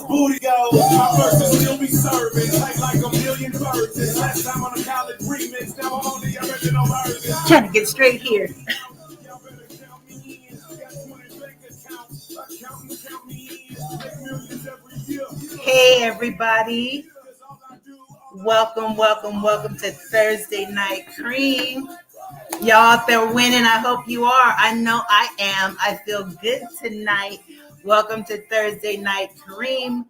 booty go. My verses still be serving, like a million versions. Last time on a college remix, now I'm on the original version. Trying to get straight here. Hey everybody. Welcome to Thursday Night Cream. Y'all out there winning. I hope you are. I know I am. I feel good tonight. Welcome to Thursday Night Cream,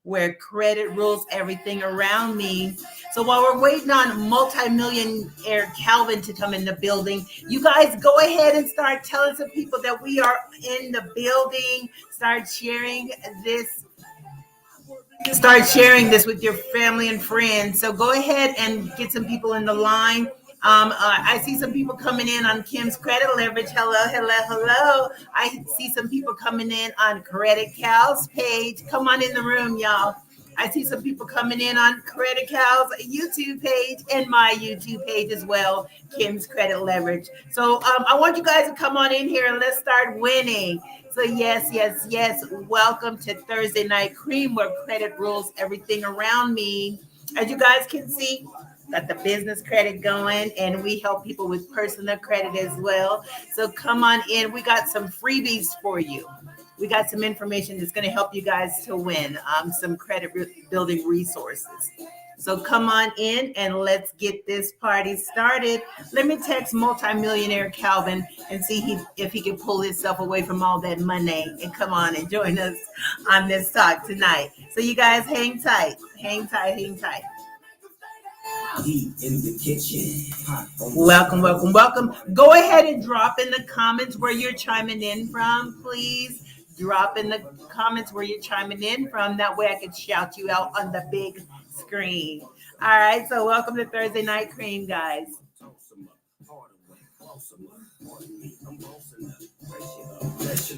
where credit rules everything around me. So while we're waiting on multi-millionaire Calvin to come in the building, you guys go ahead and start telling some people that we are in the building. Start sharing this with your family and friends. So go ahead and get some people in the line. I see some people coming in on Kim's Credit Leverage. Hello. I see some people coming in on Credit Cal's page. Come on in the room, y'all. I see some people coming in on Credit Cal's YouTube page and my YouTube page as well, Kim's Credit Leverage. So I want you guys to come on in here and let's start winning. So yes. Welcome to Thursday Night Cream, where credit rules everything around me. As you guys can see, got the business credit going, and we help people with personal credit as well. So come on in. We got some freebies for you. We got some information that's going to help you guys to win, some credit building resources. So come on in and let's get this party started. Let me text multimillionaire Calvin and see if he can pull himself away from all that money and come on and join us on this talk tonight. So you guys hang tight. Deep in the kitchen. Welcome. Go ahead and drop in the comments where you're chiming in from, please. Drop in the comments where you're chiming in from. That way I can shout you out on the big screen. All right, so welcome to Thursday Night Cream, guys.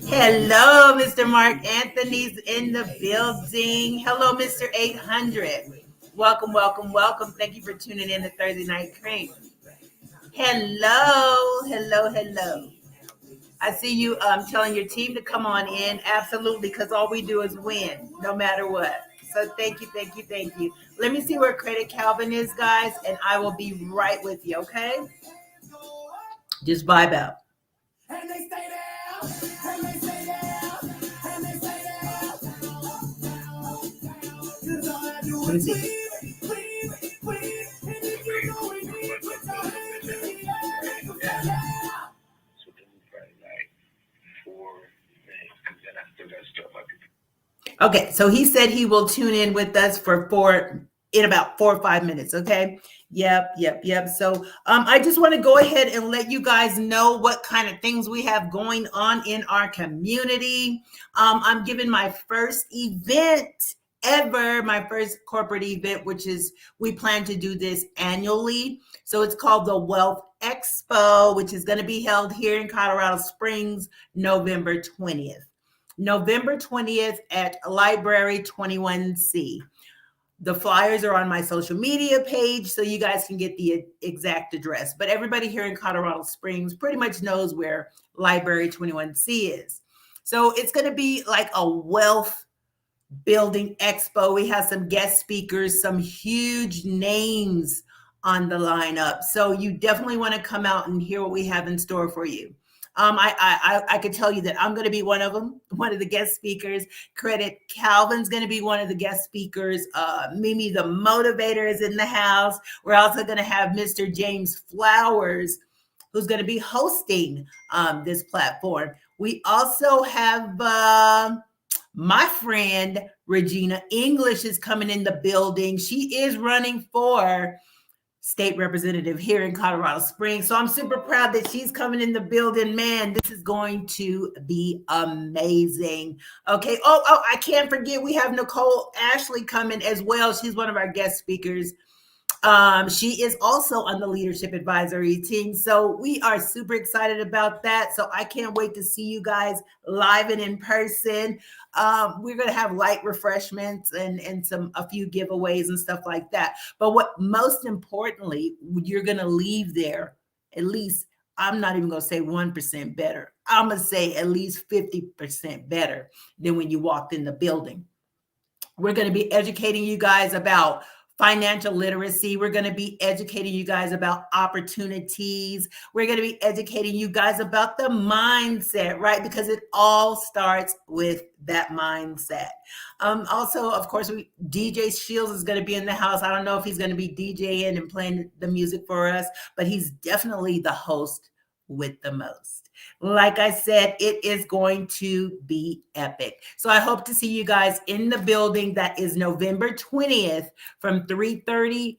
Hello, Mr. Mark Anthony's in the building. Hello, Mr. 800. Welcome. Thank you for tuning in to Thursday Night Cream. Hello. I see you telling your team to come on in. Absolutely, because all we do is win, no matter what. So thank you. Let me see where Credit Calvin is, guys, and I will be right with you, okay? Just vibe out. And they stay there. Let me see. Okay, so he said he will tune in with us in about 4 or 5 minutes, okay? Yep. So I just want to go ahead and let you guys know what kind of things we have going on in our community. I'm giving my first event ever, my first corporate event, which is, we plan to do this annually. So it's called the Wealth Expo, which is going to be held here in Colorado Springs, November 20th. November 20th at Library 21C. The flyers are on my social media page, so you guys can get the exact address. But everybody here in Colorado Springs pretty much knows where Library 21C is. So it's going to be like a wealth building expo. We have some guest speakers, some huge names on the lineup. So you definitely want to come out and hear what we have in store for you. I could tell you that I'm going to be one of them, one of the guest speakers. Credit Calvin's going to be one of the guest speakers. Mimi the Motivator is in the house. We're also going to have Mr. James Flowers, who's going to be hosting this platform. We also have my friend Regina English is coming in the building. She is running for state representative here in Colorado Springs. So I'm super proud that she's coming in the building. Man, this is going to be amazing. Okay. Oh, I can't forget, we have Nicole Ashley coming as well. She's one of our guest speakers. She is also on the leadership advisory team. So we are super excited about that. So I can't wait to see you guys live and in person. We're going to have light refreshments and a few giveaways and stuff like that. But what most importantly, you're going to leave there, at least, I'm not even going to say 1% better. I'm going to say at least 50% better than when you walked in the building. We're going to be educating you guys about financial literacy. We're going to be educating you guys about opportunities. We're going to be educating you guys about the mindset, right? Because it all starts with that mindset. Also, of course, DJ Shields is going to be in the house. I don't know if he's going to be DJing and playing the music for us, but he's definitely the host with the most. Like I said, it is going to be epic. So I hope to see you guys in the building. That is November 20th from 3:30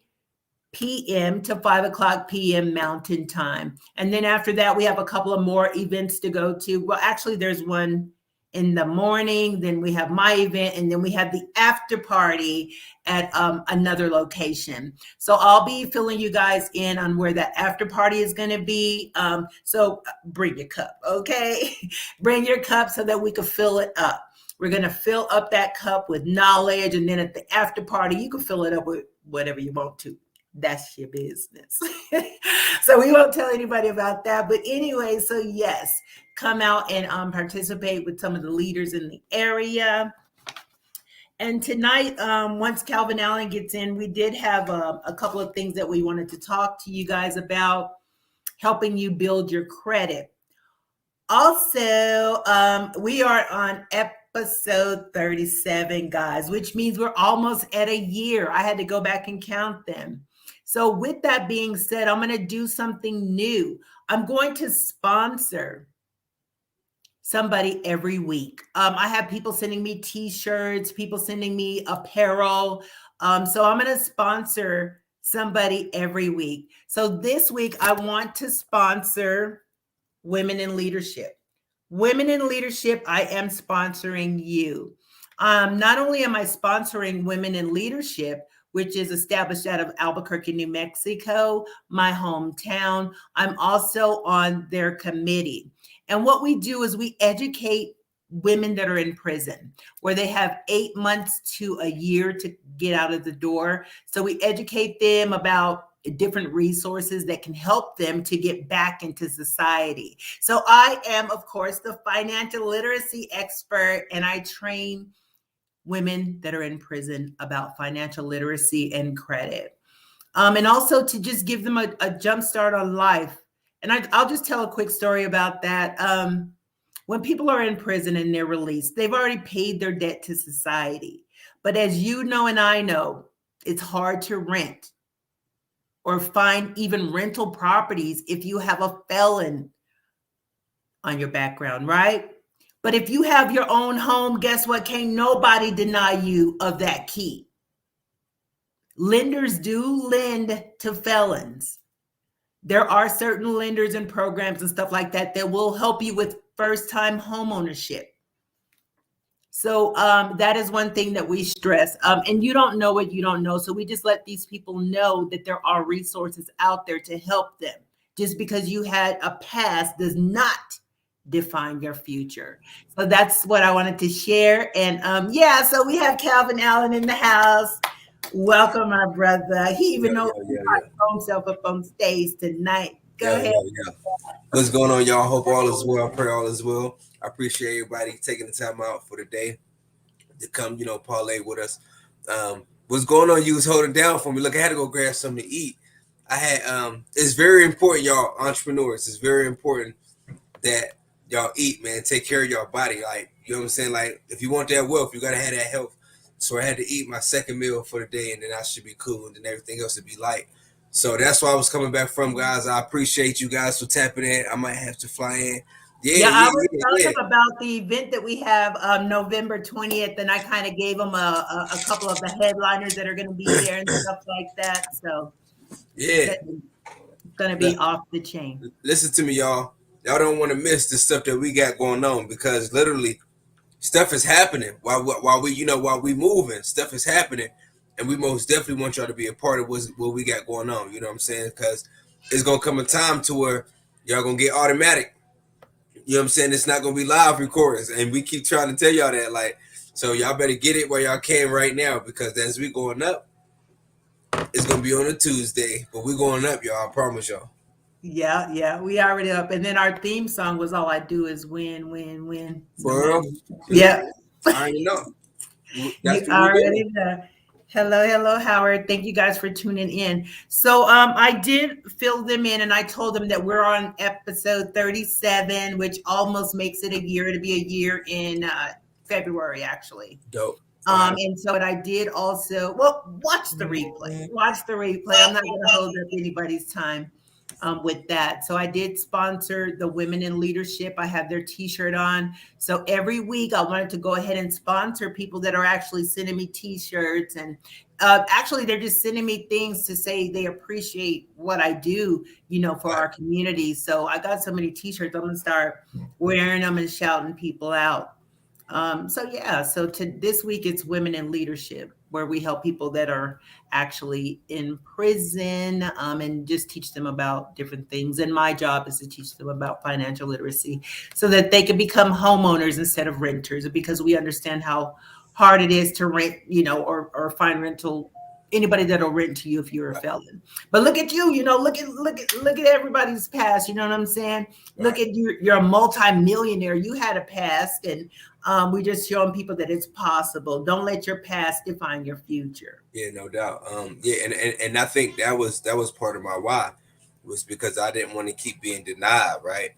p.m. to 5 o'clock p.m. Mountain Time. And then after that, we have a couple of more events to go to. Well, actually, there's one in the morning, then we have my event, and then we have the after party at another location. So I'll be filling you guys in on where that after party is going to be. So bring your cup, okay? Bring your cup so that we can fill it up. We're going to fill up that cup with knowledge, and then at the after party, you can fill it up with whatever you want to. That's your business. So we won't tell anybody about that. But anyway, so yes, come out and participate with some of the leaders in the area. And tonight, once Calvin Allen gets in, we did have a couple of things that we wanted to talk to you guys about, helping you build your credit. Also, we are on episode 37, guys, which means we're almost at a year. I had to go back and count them. So with that being said, I'm going to do something new. I'm going to sponsor somebody every week. I have people sending me t-shirts, people sending me apparel. So I'm going to sponsor somebody every week. So this week, I want to sponsor Women in Leadership. Women in Leadership, I am sponsoring you. Not only am I sponsoring Women in Leadership, which is established out of Albuquerque, New Mexico, my hometown, I'm also on their committee. And what we do is we educate women that are in prison, where they have 8 months to a year to get out of the door. So we educate them about different resources that can help them to get back into society. So I am, of course, the financial literacy expert, and I train women that are in prison about financial literacy and credit. And also to just give them a jump start on life. And I'll just tell a quick story about that. When people are in prison and they're released, they've already paid their debt to society. But as you know and I know, it's hard to rent or find even rental properties if you have a felon on your background, right? But if you have your own home, guess what? Can't nobody deny you of that key. Lenders do lend to felons. There are certain lenders and programs and stuff like that that will help you with first-time home ownership. So that is one thing that we stress. And you don't know what you don't know. So we just let these people know that there are resources out there to help them. Just because you had a past does not define your future. So that's what I wanted to share. And yeah, so we have Calvin Allen in the house. Welcome, my brother. He even knows himself up on stage tonight. Go ahead. What's going on, y'all? Hope all is well. I pray all is well. I appreciate everybody taking the time out for the day to come, parlay with us. What's going on? You was holding down for me. Look, I had to go grab something to eat. I had it's very important, y'all, entrepreneurs. It's very important that y'all eat, man. Take care of your body. Like, you know what I'm saying? Like, if you want that wealth, you gotta have that health. So I had to eat my second meal for the day, and then I should be cool, and then everything else would be light. So that's why I was coming back from, guys. I appreciate you guys for tapping in. I might have to fly in. Yeah, I was telling them about the event that we have November 20th, and I kind of gave them a couple of the headliners that are going to be there and stuff like that. So yeah, it's going to be off the chain. Listen to me, y'all. Y'all don't want to miss the stuff that we got going on, because literally stuff is happening while we moving. Stuff is happening, and we most definitely want y'all to be a part of what we got going on. You know what I'm saying? Because it's gonna come a time to where y'all gonna get automatic. You know what I'm saying? It's not gonna be live recordings, and we keep trying to tell y'all that. Like, so y'all better get it while y'all can right now, because as we going up, it's gonna be on a Tuesday, but we going up, y'all. I promise y'all. Yeah, we already up. And then our theme song was "All I Do Is Win, Win, Win." For real? Yeah. I already know. That's You what we're already doing. know. Hello, hello, Howard. Thank you guys for tuning in. So, I did fill them in, and I told them that we're on episode 37, which almost makes it a year. It'll be a year in February, actually. Dope. All right. And so what I did also, well, watch the replay. Watch the replay. I'm not going to hold up anybody's time with that. So I did sponsor the Women in Leadership. I have their T-shirt on. So every week I wanted to go ahead and sponsor people that are actually sending me T-shirts, and actually they're just sending me things to say they appreciate what I do, for Right. our community. So I got so many T-shirts. I'm gonna start wearing them and shouting people out. So yeah, so to this week it's Women in Leadership, where we help people that are actually in prison, and just teach them about different things. And my job is to teach them about financial literacy so that they can become homeowners instead of renters, because we understand how hard it is to rent, or find rental anybody that'll rent to you if you're a Right. felon. But look at you, look at everybody's past, you know what I'm saying? Look Right. at you, you're a multi-millionaire. You had a past, and we just showing people that it's possible. Don't let your past define your future. Yeah, no doubt. Yeah, and I think that was part of my why, was because I didn't want to keep being denied, right?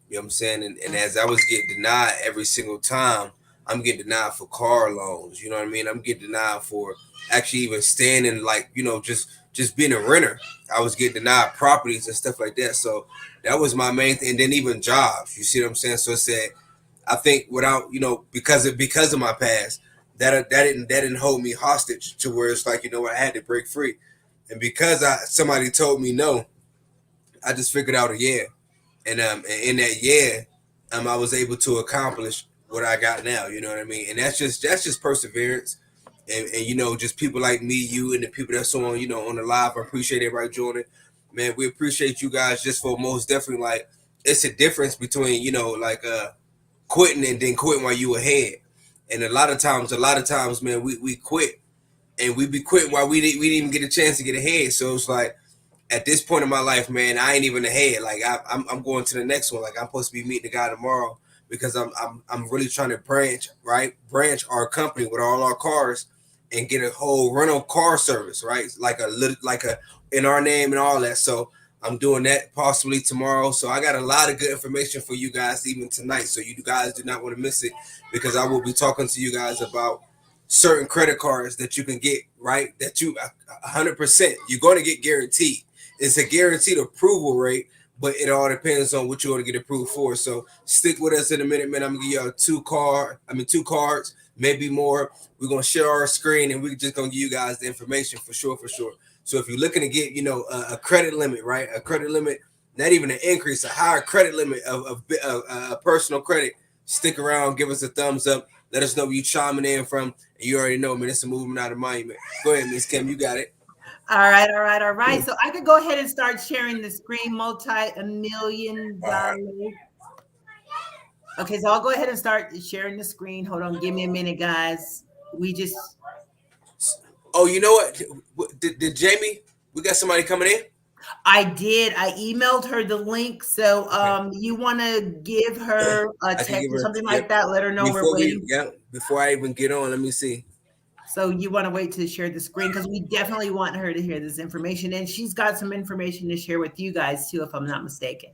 You know what I'm saying? And as I was getting denied every single time, I'm getting denied for car loans. You know what I mean? I'm getting denied for actually even staying in, like, just being a renter. I was getting denied properties and stuff like that. So that was my main thing. And then even jobs. You see what I'm saying? So it said, I think without, because of my past, that didn't hold me hostage to where it's like, what, I had to break free. And because somebody told me no, I just figured out a yeah. And in that yeah, I was able to accomplish what I got now. You know what I mean? And that's just perseverance. And just people like me, you, and the people that's on the live. I appreciate everybody joining. Man, we appreciate you guys, just for most definitely, like, it's a difference between, like, quitting and then quitting while you ahead. And a lot of times, man, we quit, and we be quitting while we didn't even get a chance to get ahead. So it's like, at this point in my life, man, I ain't even ahead. Like, I'm going to the next one. Like, I'm supposed to be meeting the guy tomorrow, because I'm really trying to branch our company with all our cars, and get a whole rental car service, right? Like a in our name and all that. So I'm doing that possibly tomorrow. So I got a lot of good information for you guys even tonight. So you guys do not want to miss it, because I will be talking to you guys about certain credit cards that you can get, right? That you 100% you're going to get guaranteed. It's a guaranteed approval rate, but it all depends on what you want to get approved for. So stick with us in a minute, man. I'm gonna give y'all two cards, maybe more. We're gonna share our screen, and we're just gonna give you guys the information for sure, for sure. So if you're looking to get, a credit limit, right? A credit limit, not even an increase, a higher credit limit of personal credit. Stick around, give us a thumbs up. Let us know where you chiming in from. And you already know, man, it's a movement out of monument. Go ahead, Miss Kim, you got it. All right, all right, all right. So I could go ahead and start sharing the screen, multi-million All right. dollar. Okay, so I'll go ahead and start sharing the screen. Hold on, give me a minute, guys. We just, Oh, you know what? Did Jamie? We got somebody coming in. I did. I emailed her the link. So Okay. you want to give her a I can give text or her. something like Yep. that? Let her know we're waiting. Before I even get on, let me see. So you want to wait to share the screen, because we definitely want her to hear this information, and she's got some information to share with you guys too, if I'm not mistaken.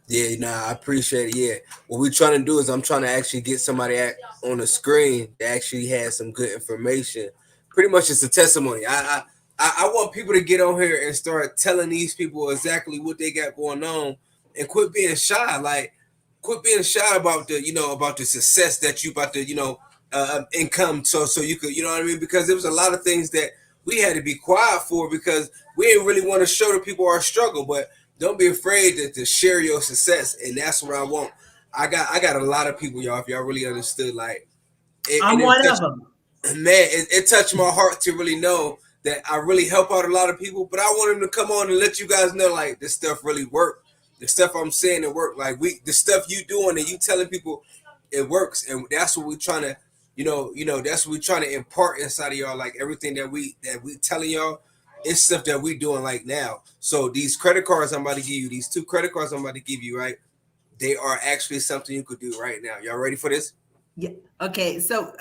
Yeah, nah, I appreciate it. Yeah, what we're trying to do is I'm trying to actually get somebody on the screen that actually has some good information. Pretty much, it's a testimony. I want people to get on here and start telling these people exactly what they got going on, and quit being shy. Like, quit being shy about the success that you about to income. So you could, you know what I mean? Because there was a lot of things that we had to be quiet for, because we didn't really want to show the people our struggle, but don't be afraid to share your success, and that's what I want. I got a lot of people, y'all. If y'all really understood, like, I'm it one of touched, them. man, it touched my heart to really know that I really help out a lot of people. But I want them to come on and let you guys know, like, this stuff really worked. The stuff I'm saying, it worked. Like, the stuff you doing and you telling people, it works, and that's what we're trying to, that's what we're trying to impart inside of y'all. Like, everything that we telling y'all, it's stuff that we doing like now. So these credit cards I'm about to give you, these two credit cards I'm about to give you, right? They are actually something you could do right now. Y'all ready for this? Yeah. Okay. So,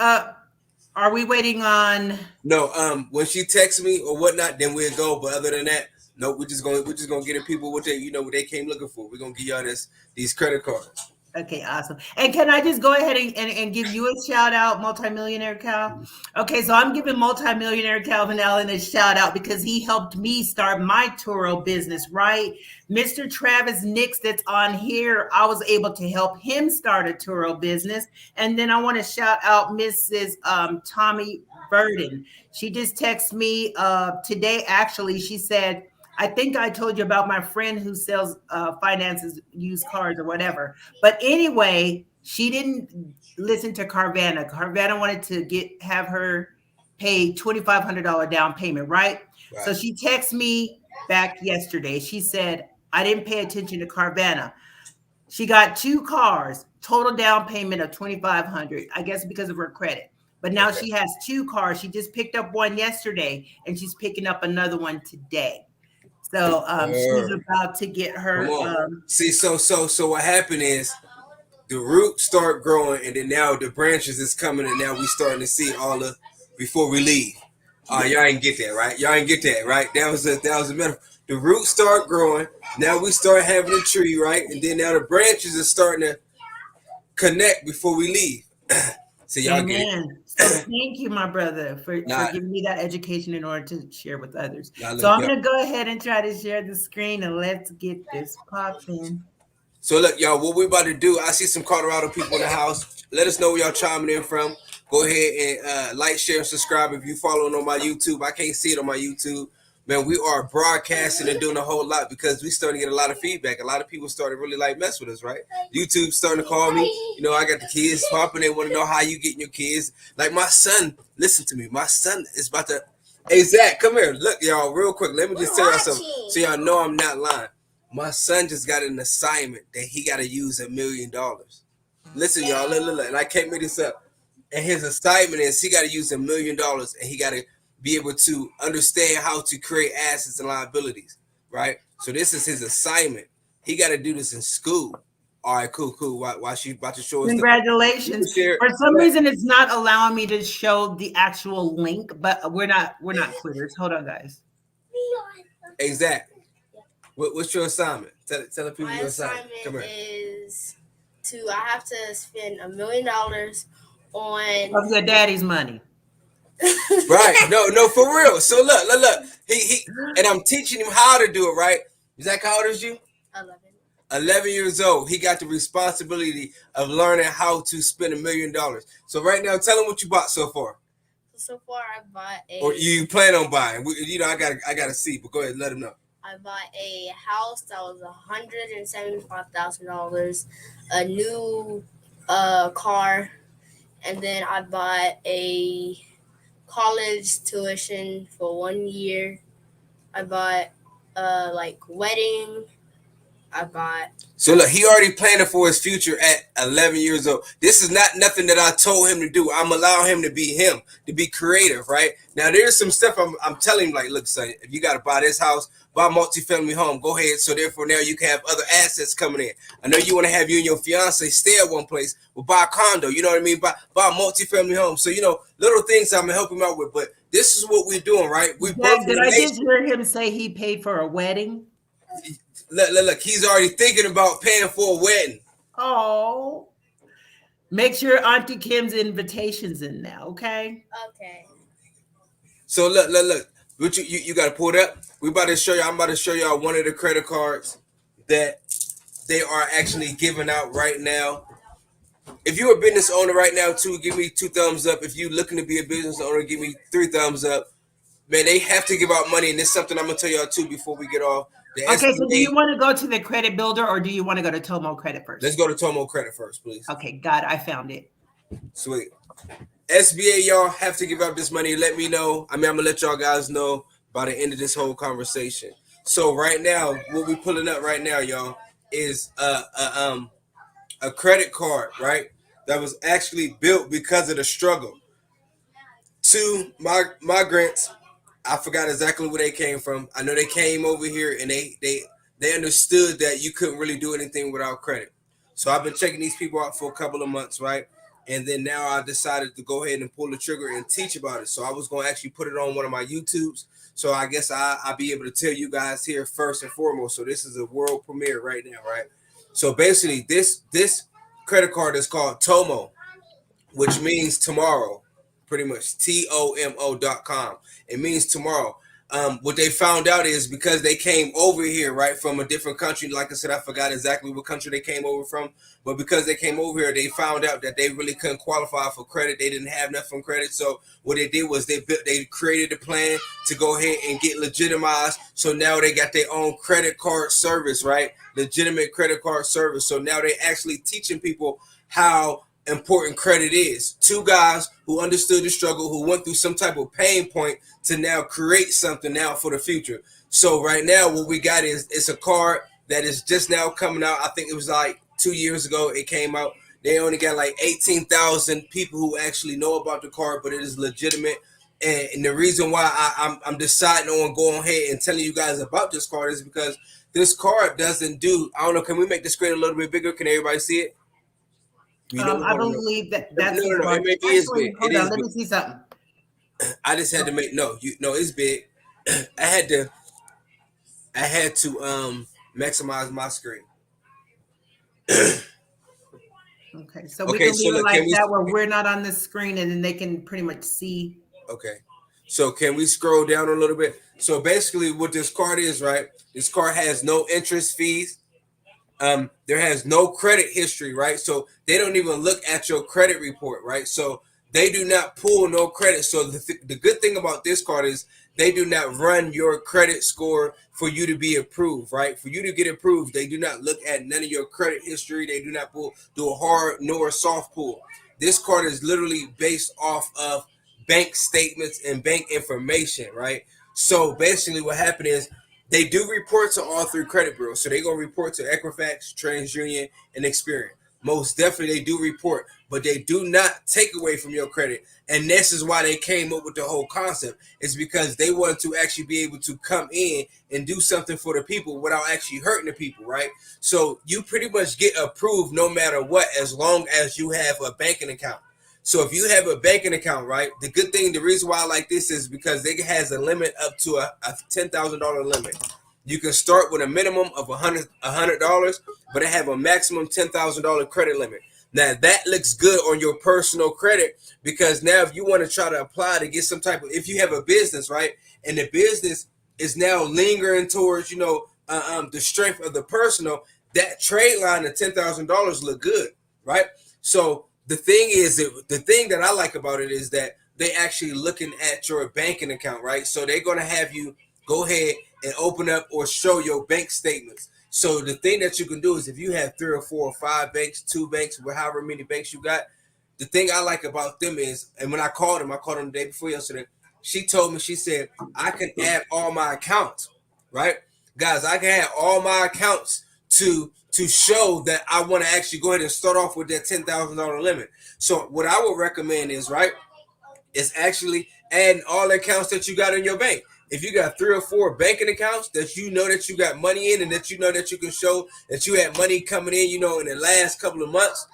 are we waiting on? No, when she texts me or whatnot, then we'll go. But other than that, no, we're just gonna get the people what they what they came looking for. We're gonna give y'all these credit cards. Okay, awesome. And can I just go ahead and give you a shout out, Multimillionaire Cal? Okay, so I'm giving Multimillionaire Calvin Allen a shout out because he helped me start my Turo business, right? Mr. Travis Nix, that's on here, I was able to help him start a Turo business. And then I want to shout out Mrs. Tommy Burden. She just texted me today, actually. She said, I think I told you about my friend who sells finances, used cars or whatever. But anyway, she didn't listen to Carvana. Carvana wanted to have her pay $2,500 down payment, right? So Right. she texted me back yesterday. She said, I didn't pay attention to Carvana. She got two cars, total down payment of 2,500, I guess because of her credit. But now Okay. she has two cars. She just picked up one yesterday and she's picking up another one today. So she's Word. about to get Come her. on. See, so what happened is the roots start growing, and then now the branches is coming, and now we starting to see all the before we leave. Y'all ain't get that, right? Y'all ain't get that, right? That was a metaphor. The roots start growing. Now we start having a tree, right? And then now the branches are starting to connect before we leave. So y'all get it. Amen. So thank you, my brother, for Nah, giving me that education in order to share with others. nah, So look, I'm y'all. gonna go ahead and try to share the screen and let's get this popping. So look, y'all, what we about to do? I see some Colorado people in the house. Let us know where y'all chiming in from. Go ahead and like, share, and subscribe if you following on my YouTube. I can't see it on my YouTube. Man, we are broadcasting and doing a whole lot because we starting to get a lot of feedback. A lot of people started really like mess with us, right? YouTube starting to call me. You know, I got the kids popping. They want to know how you getting your kids. Like my son, listen to me. My son is about to. Hey Zach, come here. Look, y'all, real quick. Let me just tell y'all something so y'all know I'm not lying. My son just got an assignment that he got to use $1 million. Listen, y'all, look, and I can't make this up. And his assignment is he got to use $1 million, and he got to be able to understand how to create assets and liabilities, right? So this is his assignment. He got to do this in school. All right, cool. Why she about to show us the? You can Congratulations. share. For some Go ahead. reason, it's not allowing me to show the actual link, but we're not quitters. Hold on, guys. Exactly. What's your assignment? Tell the people My your assignment. Come assignment here. is I have to spend $1 million on Of your daddy's money. Right. No, for real. So look. He and I'm teaching him how to do it, right? Zach, how old is you? 11. 11 years old. He got the responsibility of learning how to spend $1 million. So right now, tell him what you bought so far. So far, I bought Or you plan on buying. I gotta see, but go ahead, let him know. I bought a house that was $175,000, a new car, and then I bought a college tuition for 1 year. I bought wedding. I bought. So look, he already planning for his future at 11 years old. This is not nothing that I told him to do. I'm allowing him to be him, to be creative, right? Now there's some stuff I'm telling him, like, look, son, if you got to buy this house, buy a multifamily home, go ahead. So therefore now you can have other assets coming in. I know you want to have you and your fiance stay at one place, but buy a condo, you know what I mean? Buy a multifamily home. So, little things I'm going to help him out with. But this is what we're doing, right? We both Dad, did I just hear him say he paid for a wedding? Look, he's already thinking about paying for a wedding. Oh, make sure Auntie Kim's invitation's in now, okay? Okay. So look. What you got to pull it up. I'm about to show y'all one of the credit cards that they are actually giving out right now. If you're a business owner right now, too, give me 2 thumbs up. If you're looking to be a business owner, give me 3 thumbs up. Man, they have to give out money, and it's something I'm gonna tell y'all too before we get off. The Okay, so do SBA. you want to go to the credit builder or do you want to go to Tomo Credit first? Let's go to Tomo Credit first, please. Okay, got it. I found it. Sweet. SBA, y'all have to give out this money. Let me know. I'm gonna let y'all guys know by the end of this whole conversation. So right now, what we pulling up right now, y'all, is a credit card, right? That was actually built because of the struggle. 2 migrants. I forgot exactly where they came from. I know they came over here and they understood that you couldn't really do anything without credit. So I've been checking these people out for a couple of months, right? And then now I decided to go ahead and pull the trigger and teach about it. So I was going to actually put it on one of my YouTubes. So I guess I'll be able to tell you guys here first and foremost. So this is a world premiere right now, right? So basically, this credit card is called Tomo, which means tomorrow, pretty much TOMO.com. It means tomorrow. What they found out is because they came over here, right, from a different country. Like I said, I forgot exactly what country they came over from, but because they came over here, they found out that they really couldn't qualify for credit. They didn't have enough from credit. So what they did was they created a plan to go ahead and get legitimized. So now they got their own credit card service, right? Legitimate credit card service. So now they actually teaching people how important credit is. Two guys who understood the struggle, who went through some type of pain point to now create something now for the future. So right now what we got is it's a card that is just now coming out. I think it was like 2 years ago it came out. They only got like 18,000 people who actually know about the card, but it is legitimate. And the reason why I'm deciding on going ahead and telling you guys about this card is because this card doesn't do, I don't know, can we make the screen a little bit bigger? Can everybody see it? I believe that that's no, large. it maybe is Actually, big. hold It on, is let big. me see something. I just had to make it's big. I had to maximize my screen. Okay, so we Okay, can so leave it look, can like we? that where we're not on the screen and then they can pretty much see. Okay, so can we scroll down a little bit? So basically, what this card is, right? This card has no interest fees. There has no credit history, right? So they don't even look at your credit report, right? So they do not pull no credit. So the good thing about this card is they do not run your credit score for you to be approved, right? For you to get approved, they do not look at none of your credit history. They do not do a hard nor a soft pull. This card is literally based off of bank statements and bank information, right? So basically what happened is they do report to all three credit bureaus. So they're going to report to Equifax, TransUnion, and Experian. Most definitely they do report, but they do not take away from your credit. And this is why they came up with the whole concept. It's because they wanted to actually be able to come in and do something for the people without actually hurting the people, right? So you pretty much get approved no matter what, as long as you have a banking account. So if you have a banking account, right, the good thing, the reason why I like this is because it has a limit up to a $10,000 limit. You can start with a minimum of $100, but it have a maximum $10,000 credit limit. Now that looks good on your personal credit because now if you want to try to apply to get some type of, if you have a business, right, and the business is now lingering towards, the strength of the personal, that trade line of $10,000 look good, right? So the thing that I like about it is that they actually looking at your banking account, right? So they're gonna have you go ahead and open up or show your bank statements. So the thing that you can do is if you have 3 or 4 or 5 banks, 2 banks, however many banks you got, the thing I like about them is, and when I called them the day before yesterday, she told me, she said, I can add all my accounts, right? Guys, I can add all my accounts to show that I want to actually go ahead and start off with that $10,000 limit. So what I would recommend is, right, is actually adding all the accounts that you got in your bank. If you got 3 or 4 banking accounts that you know that you got money in and that you know that you can show that you had money coming in, in the last couple of months,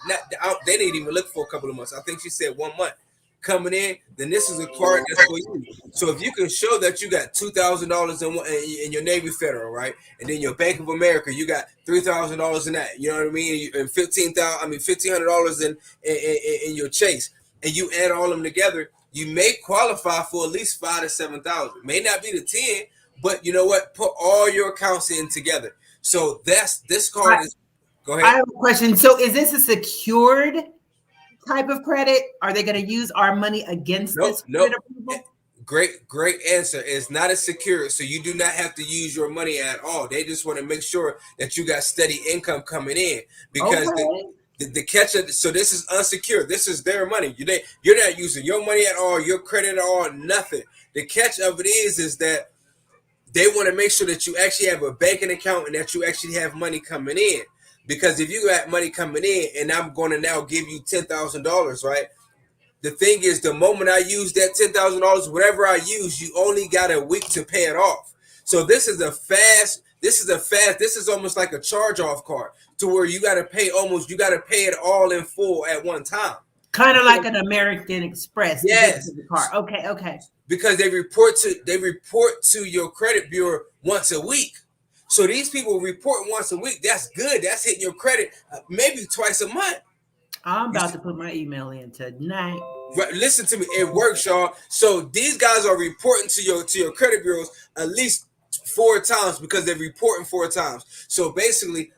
they didn't even look for a couple of months. I think she said 1 month coming in, then this is a card that's for you. So if you can show that you got $2,000 in your Navy Federal, right, and then your Bank of America, you got $3,000 in that, you know what I mean, and $1,500 in your Chase, and you add all of them together, you may qualify for at least 5,000 to 7,000. May not be the 10, but you know what? Put all your accounts in together. So this card is. Go ahead. I have a question. So is this a secured type of credit? Are they going to use our money against this credit approval? Great answer. It's not as secure, so you do not have to use your money at all. They just want to make sure that you got steady income coming in because the catch up. So this is unsecured. This is their money. You're not using your money at all, your credit at all, nothing. The catch of it is that they want to make sure that you actually have a banking account and that you actually have money coming in. Because if you got money coming in and I'm going to now give you $10,000, right? The thing is, the moment I use that $10,000, whatever I use, you only got a week to pay it off. So this is almost like a charge-off card to where you got to pay it all in full at one time. Kind of like an American Express to get Yes, to the car. Okay, okay. because they report to your credit bureau once a week. So these people report once a week. That's good. That's hitting your credit maybe twice a month. I'm You about see, to put my email in tonight. listen to me. It works, y'all. So these guys are reporting to your credit bureaus at least 4 times because they're reporting 4 times. So basically,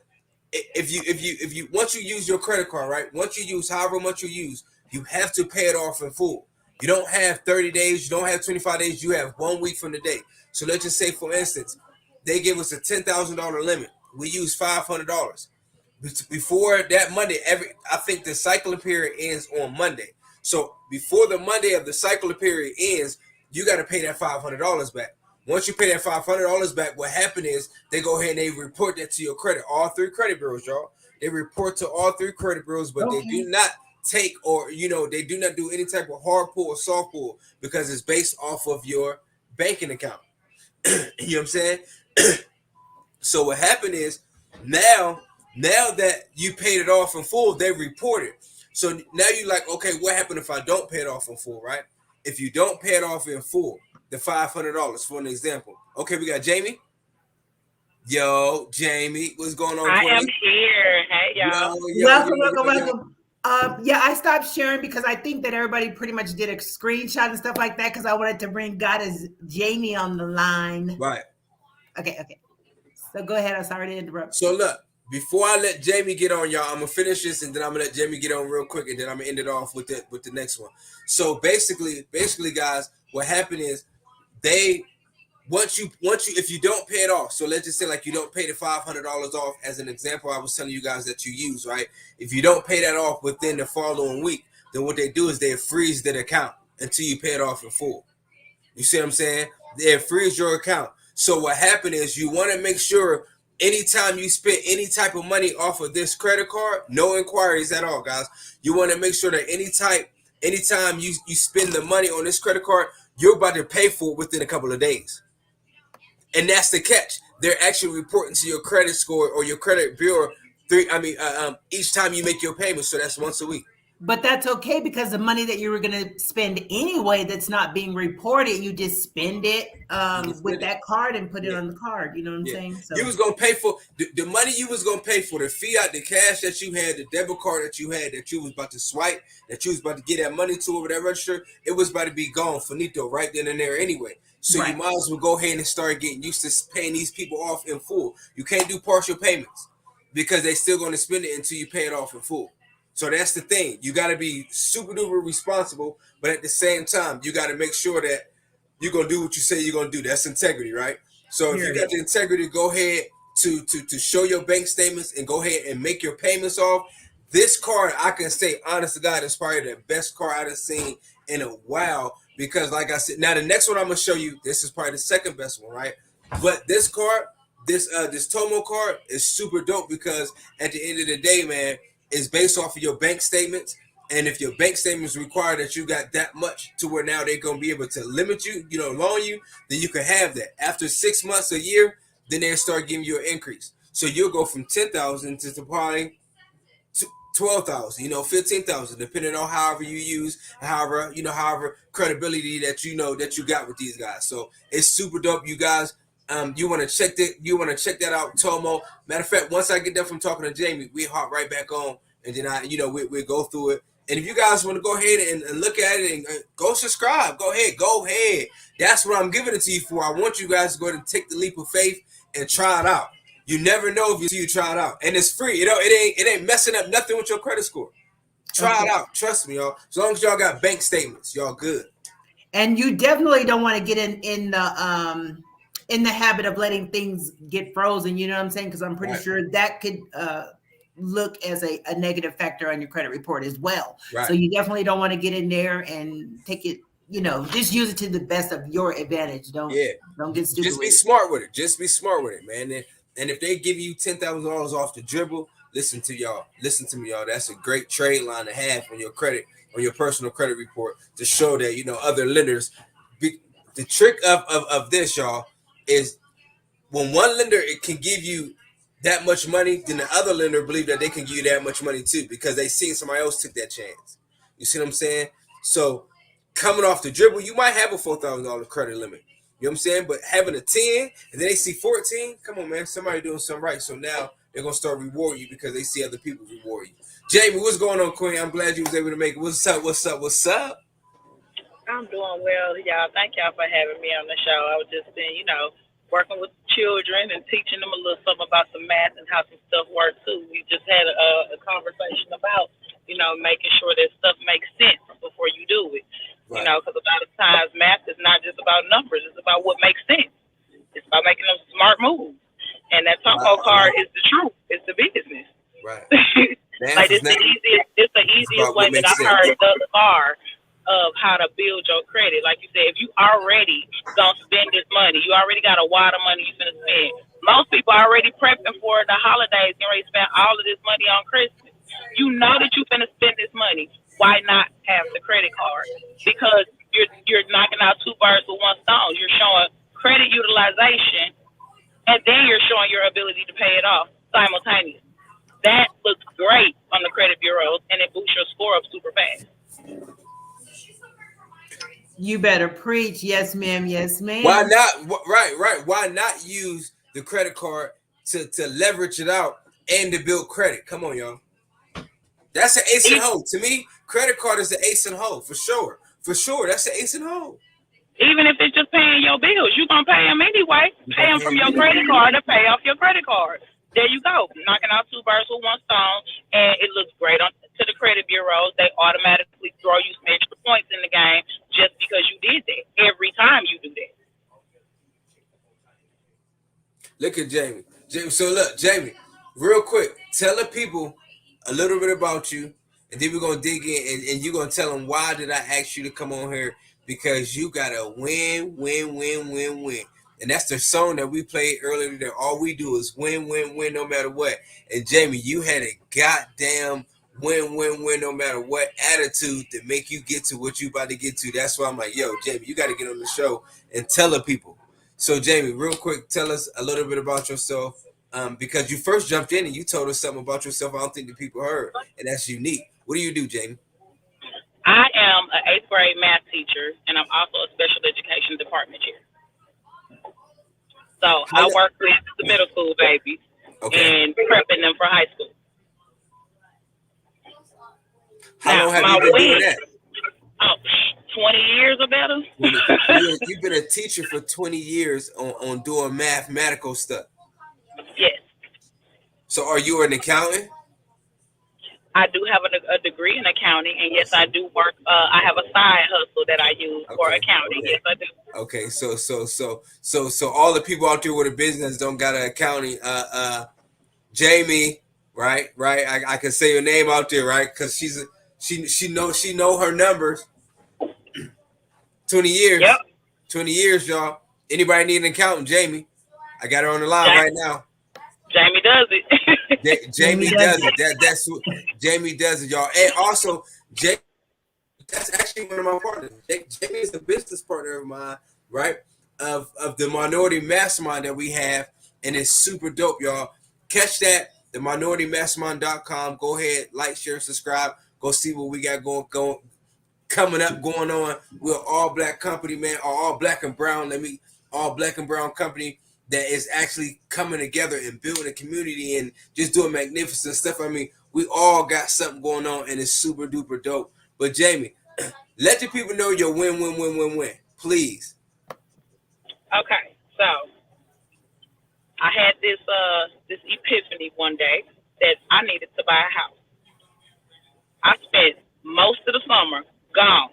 if you once you use your credit card, right? Once you use however much you use, you have to pay it off in full. You don't have 30 days, you don't have 25 days, you have 1 week from the date. So let's just say, for instance, they give us a $10,000 limit. We use $500. Before that Monday, I think the cycling period ends on Monday. So before the Monday of the cycling period ends, you got to pay that $500 back. Once you pay that $500 back, what happened is they go ahead and they report that to your credit. All 3 credit bureaus, y'all. They report to all 3 credit bureaus, but they Okay. do not take, or they do not do any type of hard pull or soft pull because it's based off of your banking account. You know what I'm saying? So what happened is now now that you paid it off in full, they report it. So now you're like, okay, what happened if I don't pay it off in full, right? If you don't pay it off in full, the $500 for an example. Okay, we got Jamie. Yo, Jamie, what's going on, I am Queen? here. Hey, Yo, y'all. yo, yo, Welcome, welcome, yo, yo. welcome. Yeah, I stopped sharing because I think that everybody pretty much did a screenshot and stuff like that because I wanted to bring God as Jamie on the line. Right. Okay, okay. So go ahead. I'm sorry to interrupt. So look, before I let Jamie get on, y'all, I'm gonna finish this and then I'm gonna let Jamie get on real quick, and then I'm gonna end it off with the next one. So basically, guys, what happened is they once you if you don't pay it off, so let's just say like you don't pay the $500 off as an example I was telling you guys that you use, right? If you don't pay that off within the following week, then what they do is they freeze that account until you pay it off in full. You see what I'm saying? They freeze your account. So what happened is you want to make sure anytime you spend any type of money off of this credit card, no inquiries at all, guys. You want to make sure that anytime you spend the money on this credit card, you're about to pay for it within a couple of days. And that's the catch. They're actually reporting to your credit score or your credit bureau each time you make your payment. So that's once a week. But that's okay because the money that you were going to spend anyway that's not being reported, you just spend it with that card and put it Yeah. on the card. You know what I'm Yeah. saying? So You was gonna pay for the money you was gonna pay for the fiat, the cash that you had, the debit card that you had, that you was about to swipe, that you was about to get that money to over that register. It was about to be gone, finito, right then and there anyway. So you right. might as well go ahead and start getting used to paying these people off in full. You can't do partial payments because they still gonna spend it until you pay it off in full. So that's the thing. You got to be super duper responsible, but at the same time, you got to make sure that you're gonna do what you say you're gonna do. That's integrity, right? So if you got Period. the integrity, go ahead to show your bank statements and go ahead and make your payments off. This card, I can say, honest to God, is probably the best card I've seen in a while. Because, like I said, now the next one I'm gonna show you, this is probably the second best one, right? But this card, this Tomo card is super dope because at the end of the day, man, it's based off of your bank statements. And if your bank statements require that you got that much to where now they're gonna be able to limit you, loan you, then you can have that. After 6 months, a year, then they start giving you an increase. So you'll go from 10,000 to probably 12,000, 15,000, depending on however you use, however credibility that that you got with these guys. So it's super dope, you guys. You want to check that out, Tomo. Matter of fact, once I get done from talking to Jamie, we hop right back on, and then we go through it. And if you guys want to go ahead and look at it and go subscribe, go ahead. That's what I'm giving it to you for. I want you guys to go ahead and take the leap of faith and try it out. You never know if you try it out, and it's free. It ain't messing up nothing with your credit score. Try it out. Trust me, y'all. As long as y'all got bank statements, y'all good. And you definitely don't want to get in the habit of letting things get frozen. You know what I'm saying? Because I'm pretty Right. sure that could look as a negative factor on your credit report as well. Right. So you definitely don't want to get in there and take it. Just use it to the best of your advantage. Don't get stupid. Just be smart with it. Just be smart with it, man. And if they give you $10,000 off the dribble, listen to y'all. Listen to me, y'all. That's a great trade line to have on your credit, on your personal credit report, to show that other lenders. The trick of this, y'all, is when one lender it can give you that much money, then the other lender believe that they can give you that much money too, because they seen somebody else took that chance. You see what I'm saying? So coming off the dribble, you might have a $4,000 credit limit. You know what I'm saying? But having a 10 and then they see 14, come on, man, somebody doing something right. So now they're gonna start rewarding you because they see other people reward you. Jamie, what's going on, Queen? I'm glad you was able to make it. What's up? What's up? What's up? I'm doing well, y'all. Thank y'all for having me on the show. I was just been, working with children and teaching them a little something about some math and how some stuff works too. We just had a conversation about, making sure that stuff makes sense before you do it. Right. Because a lot of times math is not just about numbers; it's about what makes sense. It's about making them smart moves. And that Taco card is the truth. It's the business. Right. Like it's the easiest way that I've heard thus far of how to build your credit. Like you said, if you already gonna spend this money, you already got a wad of money you gonna spend. Most people are already prepping for the holidays and already spend all of this money on Christmas. You know that you're gonna spend this money. Why not have the credit card? Because you're knocking out two birds with one stone. You're showing credit utilization, and then you're showing your ability to pay it off simultaneously. That looks great on the credit bureaus, and it boosts your score up super fast. You better preach. Yes, ma'am. Yes, ma'am. Why not? Right. Why not use the credit card to leverage it out and to build credit? Come on, y'all. That's an ace and hole. To me, credit card is the ace and hole for sure. For sure, that's the ace and hole. Even if it's just paying your bills, you're going to pay them anyway. Pay them from your credit card to pay off your credit card. There you go. Knocking out two birds with one stone, and it looks great to the credit bureaus. They automatically throw you some extra points in the game just because you did that every time you do that. Look at Jamie. So look, Jamie, real quick, tell the people a little bit about you, and then we're going to dig in, and you're going to tell them why did I ask you to come on here, because you got a win. And that's the song that we played earlier today. All we do is win, no matter what. And Jamie, you had a goddamn win, no matter what attitude to make you get to what you about to get to. That's why I'm like, yo, Jamie, you got to get on the show and tell the people. So, Jamie, real quick, tell us a little bit about yourself, because you first jumped in and you told us something about yourself I don't think the people heard, and that's unique. What do you do, Jamie? I am an 8th grade math teacher, and I'm also a special education department chair. So I work with the middle school babies and prepping them for high school. How long have you been doing that? 20 years or better. You've been a teacher for 20 years on doing mathematical stuff. Yes. So are you an accountant? I do have a degree in accounting, and yes, I do work. I have a side hustle that I use for accounting. Yes, I do. Okay, so all the people out there with a business don't got an accounting. Jamie, right? I can say your name out there, right? Because she know her numbers. 20 years. Yep. 20 years, y'all. Anybody need an accountant? Jamie, I got her on the line right now. Jamie does it. Jamie does it. That's what Jamie does it, y'all. And also, Jamie, that's actually one of my partners. Jamie is a business partner of mine, right? Of the minority mastermind that we have, and it's super dope, y'all. Catch that, theminoritymastermind.com. Go ahead, like, share, subscribe. Go see what we got coming up, going on. We're an all black company, man, or all black and brown. All black and brown company that is actually coming together and building a community and just doing magnificent stuff. I mean, we all got something going on, and it's super duper dope. But Jamie, let the people know your win, please. Okay, so I had this epiphany one day that I needed to buy a house. I spent most of the summer gone,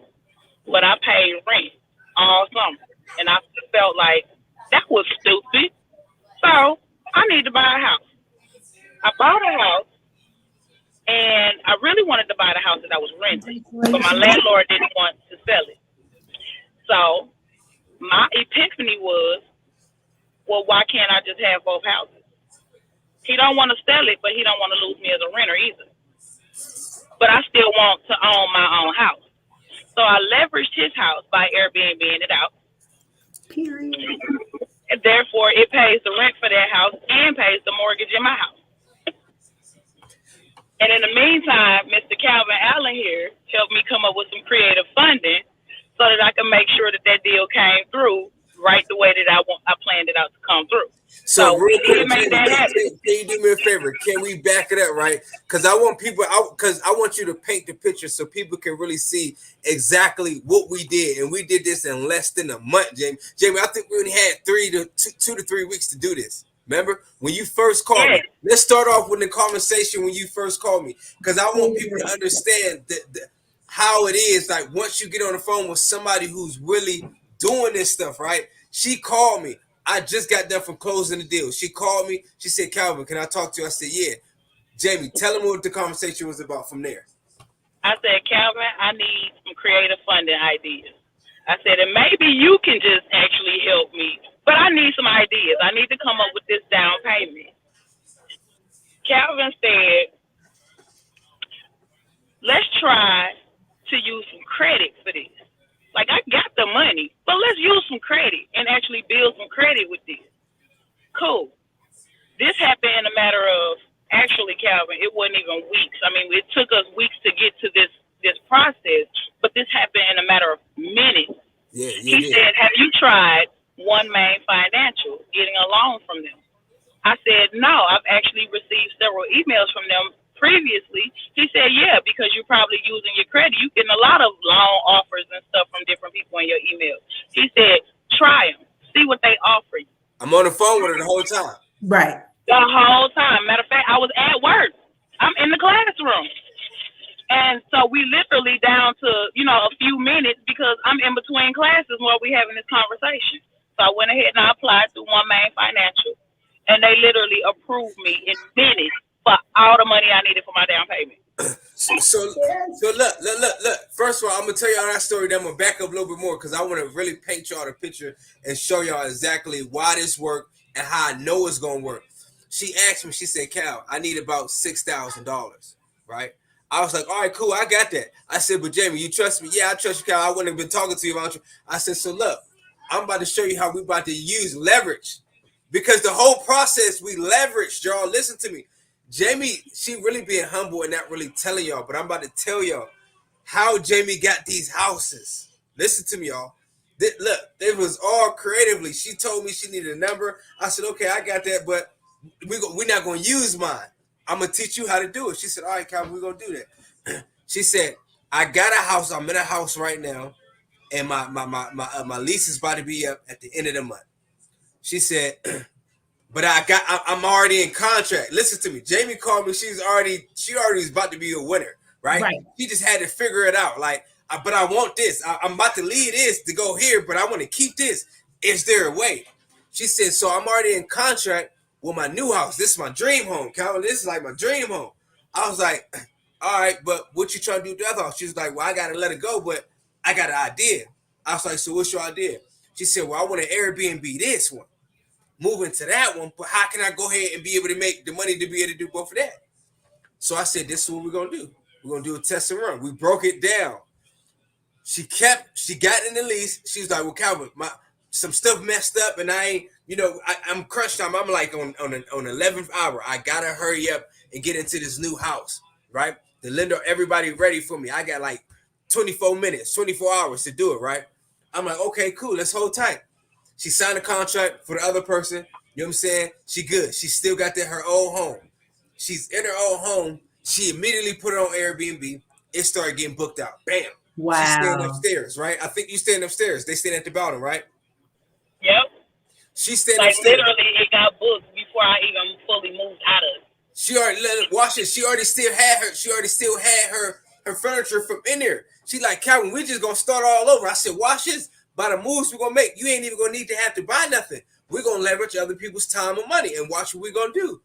but I paid rent all summer, and I felt like that was stupid. So I need to buy a house. I bought a house, and I really wanted to buy the house that I was renting, but my landlord didn't want to sell it. So my epiphany was, well, why can't I just have both houses? He don't want to sell it, but he don't want to lose me as a renter either. But I still want to own my own house. So I leveraged his house by Airbnb-ing it out. Period. And therefore, it pays the rent for that house and pays the mortgage in my house. And in the meantime, Mr. Calvin Allen here help me come up with some creative funding so that I can make sure that that deal came through right the way that I planned it out to come through. So So we real did quick, make Jamie, that happen. can you do me a favor? Can we back it up, right? Because I want people, because I want you to paint the picture so people can really see exactly what we did, and we did this in less than a month, Jamie. Jamie, I think we only had 2 to 3 weeks to do this. Remember when you first called me? Yes. Let's start off with the conversation when you first called me, because I want people to understand how it is. Like once you get on the phone with somebody who's really doing this stuff, right? She called me. I just got done from closing the deal. She called me. She said, Calvin, can I talk to you? I said, yeah. Jamie, tell him what the conversation was about from there. I said, Calvin, I need some creative funding ideas. I said, and maybe you can just actually help me, but I need some ideas. I need to come up with this down payment. Calvin said, let's try to use some credit for this. Like, I got the money, but let's use some credit and actually build some credit with this. Cool. This happened in a matter of, actually, Calvin, it wasn't even weeks. I mean, it took us weeks to get to this process, but this happened in a matter of minutes. Yeah, he said, have you tried One Main Financial, getting a loan from them? I said, no, I've actually received several emails from them previously. He said, yeah, because you're probably using your credit. You're getting a lot of loan offers and stuff from different people in your email. He said, try them. See what they offer you. I'm on the phone with her the whole time. Right. The whole time. Matter of fact, I was at work. I'm in the classroom. And so we literally down to, a few minutes because I'm in between classes while we having this conversation. So I went ahead and I applied through One Main Financial. And they literally approved me in minutes for all the money I needed for my down payment. So look. First of all, I'm gonna tell y'all that story. Then I'm gonna back up a little bit more because I want to really paint y'all the picture and show y'all exactly why this worked and how I know it's gonna work. She asked me. She said, "Cal, I need about $6,000, right?" I was like, "All right, cool, I got that." I said, "But Jamie, you trust me?" "Yeah, I trust you, Cal. I wouldn't have been talking to you about you." I said, "So look, I'm about to show you how we about to use leverage." Because the whole process we leveraged, y'all. Listen to me. Jamie, she really being humble and not really telling y'all, but I'm about to tell y'all how Jamie got these houses. Listen to me, y'all. Look, it was all creatively. She told me she needed a number. I said, okay, I got that, but we're not going to use mine. I'm going to teach you how to do it. She said, all right, Calvin, we're going to do that. She said, I got a house. I'm in a house right now, and my lease is about to be up at the end of the month. She said, but I'm already in contract. Listen to me. Jamie called me. She already is about to be a winner, right? She just had to figure it out. Like, but I want this. I'm about to leave this to go here, but I want to keep this. Is there a way? She said, so I'm already in contract with my new house. This is my dream home, Calvin. This is like my dream home. I was like, all right, but what you trying to do with the other house? She was like, well, I got to let it go, but I got an idea. I was like, so what's your idea? She said, well, I want to Airbnb this one. Moving to that one, but how can I go ahead and be able to make the money to be able to do both of that? So I said, this is what we're going to do. We're going to do a test and run. We broke it down. She got in the lease. She was like, well, Calvin, some stuff messed up and I ain't, I'm crunch time. I'm like on 11th hour. I got to hurry up and get into this new house, right? The lender, everybody ready for me. I got like 24 minutes, 24 hours to do it, right? I'm like, okay, cool. Let's hold tight. She signed a contract for the other person. You know what I'm saying? She good. She still got her old home. She's in her old home. She immediately put it on Airbnb. It started getting booked out. Bam. Wow. She's staying upstairs, right? I think you staying upstairs. They staying at the bottom, right? Yep. She's staying like upstairs. Literally, it got booked before I even fully moved out of it. She already watch it. She already still had her furniture from in there. She like, Calvin, we just gonna start all over. I said, watch this. By the moves we're gonna make, you ain't even gonna need to have to buy nothing. We're gonna leverage other people's time and money and watch what we're gonna do.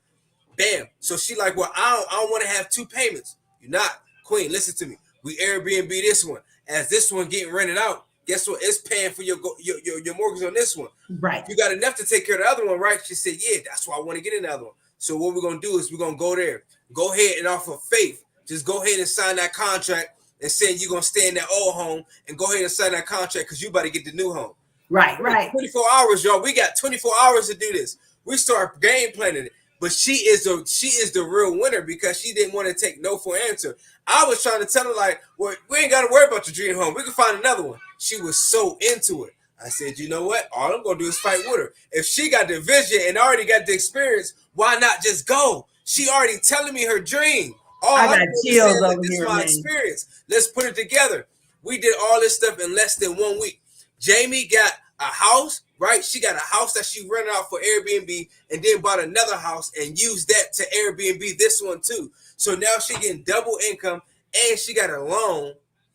Bam. So she like, well, I don't want to have two payments. You're not, Queen. Listen to me. We Airbnb this one. As this one getting rented out, guess what? It's paying for your mortgage on this one. Right. You got enough to take care of the other one, right? She said, yeah, that's why I want to get another one. So what we're gonna do is we're gonna go there. Go ahead and off of faith, just go ahead and sign that contract and say you're gonna stay in that old home and go ahead and sign that contract because you about to get the new home. Right. 24 hours, y'all. We got 24 hours to do this. We start game planning it. but she is the real winner because she didn't want to take no for an answer. I was trying to tell her like, well, we ain't got to worry about your dream home. We can find another one. She was so into it. I said, you know what? All I'm gonna do is fight with her. If she got the vision and already got the experience, why not just go? She already telling me her dream. All I I'm got doing is saying, chills look, over this is here, my man. experience. Let's put it together. We did all this stuff in less than 1 week. Jamie got a house, right? She got a house that she rented out for Airbnb and then bought another house and used that to Airbnb this one too. So now she getting double income and she got a loan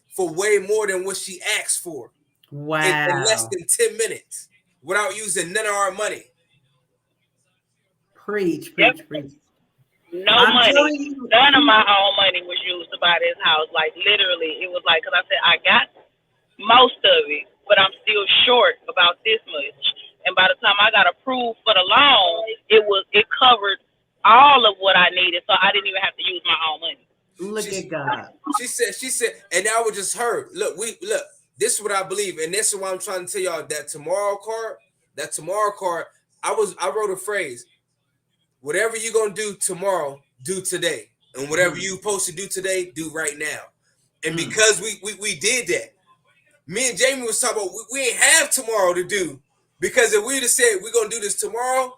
for way more than what she asked for in less Wow. than 10 minutes without using none of our money. Preach, Yep. preach, preach. No I'm money. telling you, None of my own money was used to buy this house. Like literally, it was like because I said I got most of it, but I'm still short about this much. And by the time I got approved for the loan, it covered all of what I needed, so I didn't even have to use my own money. look She at God. she said, and that was just her. Look. This is what I believe, and this is why I'm trying to tell y'all that tomorrow card. I wrote a phrase. Whatever you're gonna do tomorrow, do today, and whatever you supposed to do today, do right now. And because we did that, me and Jamie was talking about we ain't have tomorrow to do because if we'd have said we're gonna do this tomorrow,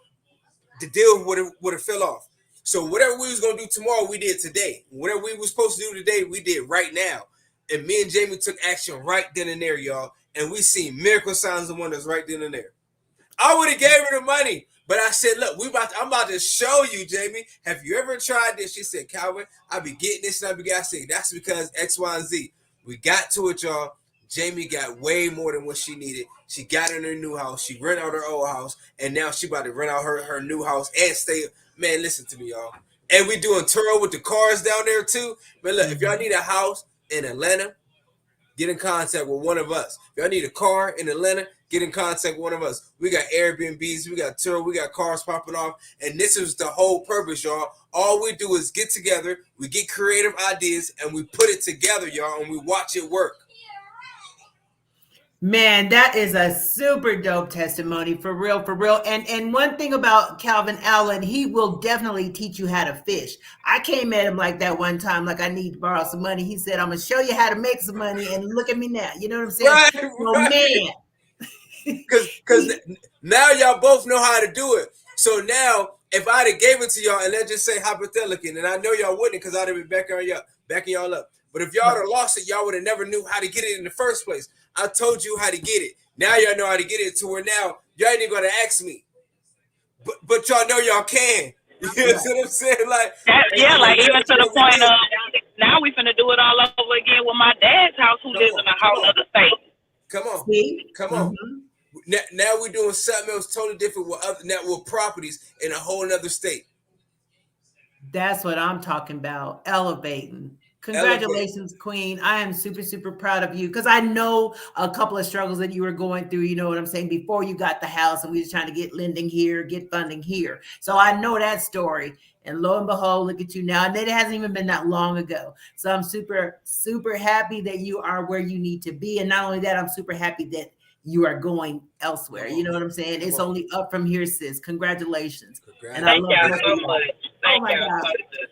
the deal would have fell off. So whatever we was gonna do tomorrow, we did today. Whatever we was supposed to do today, we did right now. And me and Jamie took action right then and there, y'all. And we seen miracle signs and wonders right then and there. I would have gave her the money, but I said, "Look, I'm about to show you, Jamie. Have you ever tried this?" She said, "Calvin, I be getting this and I be getting." I said, "That's because X, Y, and Z." We got to it, y'all. Jamie got way more than what she needed. She got in her new house. She rented out her old house, and now she about to rent out her new house and stay. Man, listen to me, y'all. And we doing tour with the cars down there too. But look, if y'all need a house in Atlanta, get in contact with one of us. If y'all need a car in Atlanta, get in contact with one of us. We got Airbnbs, we got tour, we got cars popping off, and this is the whole purpose, y'all. All we do is get together, we get creative ideas, and we put it together, y'all, and we watch it work. Man, that is a super dope testimony for real, for real. And one thing about Calvin Allen, he will definitely teach you how to fish. I came at him like that one time, like I need to borrow some money. He said, "I'm gonna show you how to make some money," and look at me now. You know what I'm saying? Right, So right. man, Because now y'all both know how to do it. So now, if I'd have gave it to y'all, and let's just say hypothetically, and I know y'all wouldn't because I'd have been backing y'all up. But if y'all would have lost it, y'all would have never knew how to get it in the first place. I told you how to get it. Now y'all know how to get it to where now y'all ain't even gonna ask me. But y'all know y'all can. You know what I'm saying? Like, Yeah, like even to the we point did. of now we finna do it all over again with my dad's house, who lives in a whole other state. Come on. see? Come on. Now we're doing something else totally different with other network properties in a whole other state. That's what I'm talking about. Elevating. Elevate. Congratulations, Queen. I am super, super proud of you because I know a couple of struggles that you were going through. You know what I'm saying? Before you got the house and we was trying to get lending here, get funding here. So I know that story. And lo and behold, look at you now. And it hasn't even been that long ago. So I'm super, super happy that you are where you need to be. And not only that, I'm super happy that you are going elsewhere. You know what I'm saying? It's only up from here, sis. Congratulations. And I Thank love y'all both of so y'all. much. Oh Thank my y'all God. so much.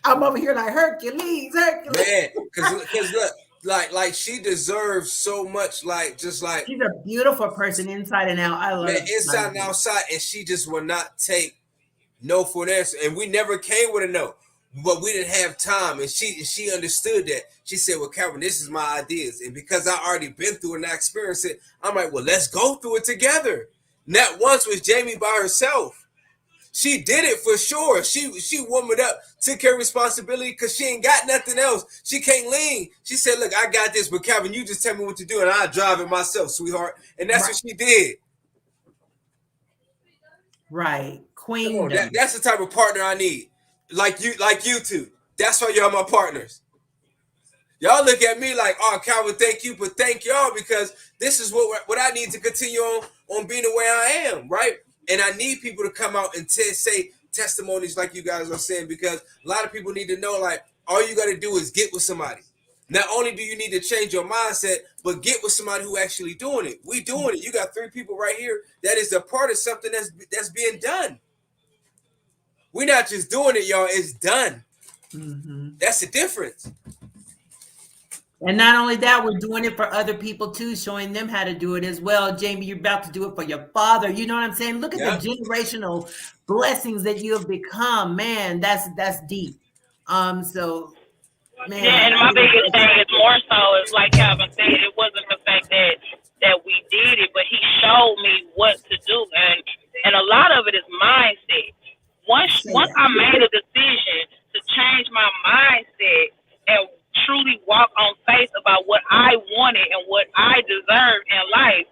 I'm over here like Hercules. Man, because look, like she deserves so much, like just like She's a beautiful person inside and out. I love man, it. inside and outside, and she just will not take no for an answer. And we never came with a no, but we didn't have time, and she understood that. She said, "Well, Calvin, this is my ideas," and because I already been through it and I experienced it, I'm like, "Well, let's go through it together." Not once was Jamie by herself. She did it for sure. She warmed up, took care of responsibility because she ain't got nothing else. She can't lean. She said, "Look, I got this, but Calvin, you just tell me what to do, and I'll drive it myself, sweetheart." And that's what she did. Right. Come on, Queendom. that's the type of partner I need. Like you two. That's why y'all my partners. Y'all look at me like, "Oh, Calvin, thank you," but thank y'all because this is what I need to continue on being the way I am, right? And I need people to come out and say testimonies like you guys are saying because a lot of people need to know like all you got to do is get with somebody. Not only do you need to change your mindset, but get with somebody who actually doing it. We doing it. You got 3 people right here that is a part of something that's being done. We're not just doing it, y'all. It's done. Mm-hmm. That's the difference. And not only that, we're doing it for other people too, showing them how to do it as well. Jamie, you're about to do it for your father. You know what I'm saying? Look at Yep. the generational blessings that you have become. Man, that's deep. So man, Yeah, and my biggest thing is more so is like Calvin said, it wasn't the fact that we did it, but he showed me what to do, and a lot of it is mindset. Once I made a decision to change my mindset and truly walk on faith about what I wanted and what I deserved in life,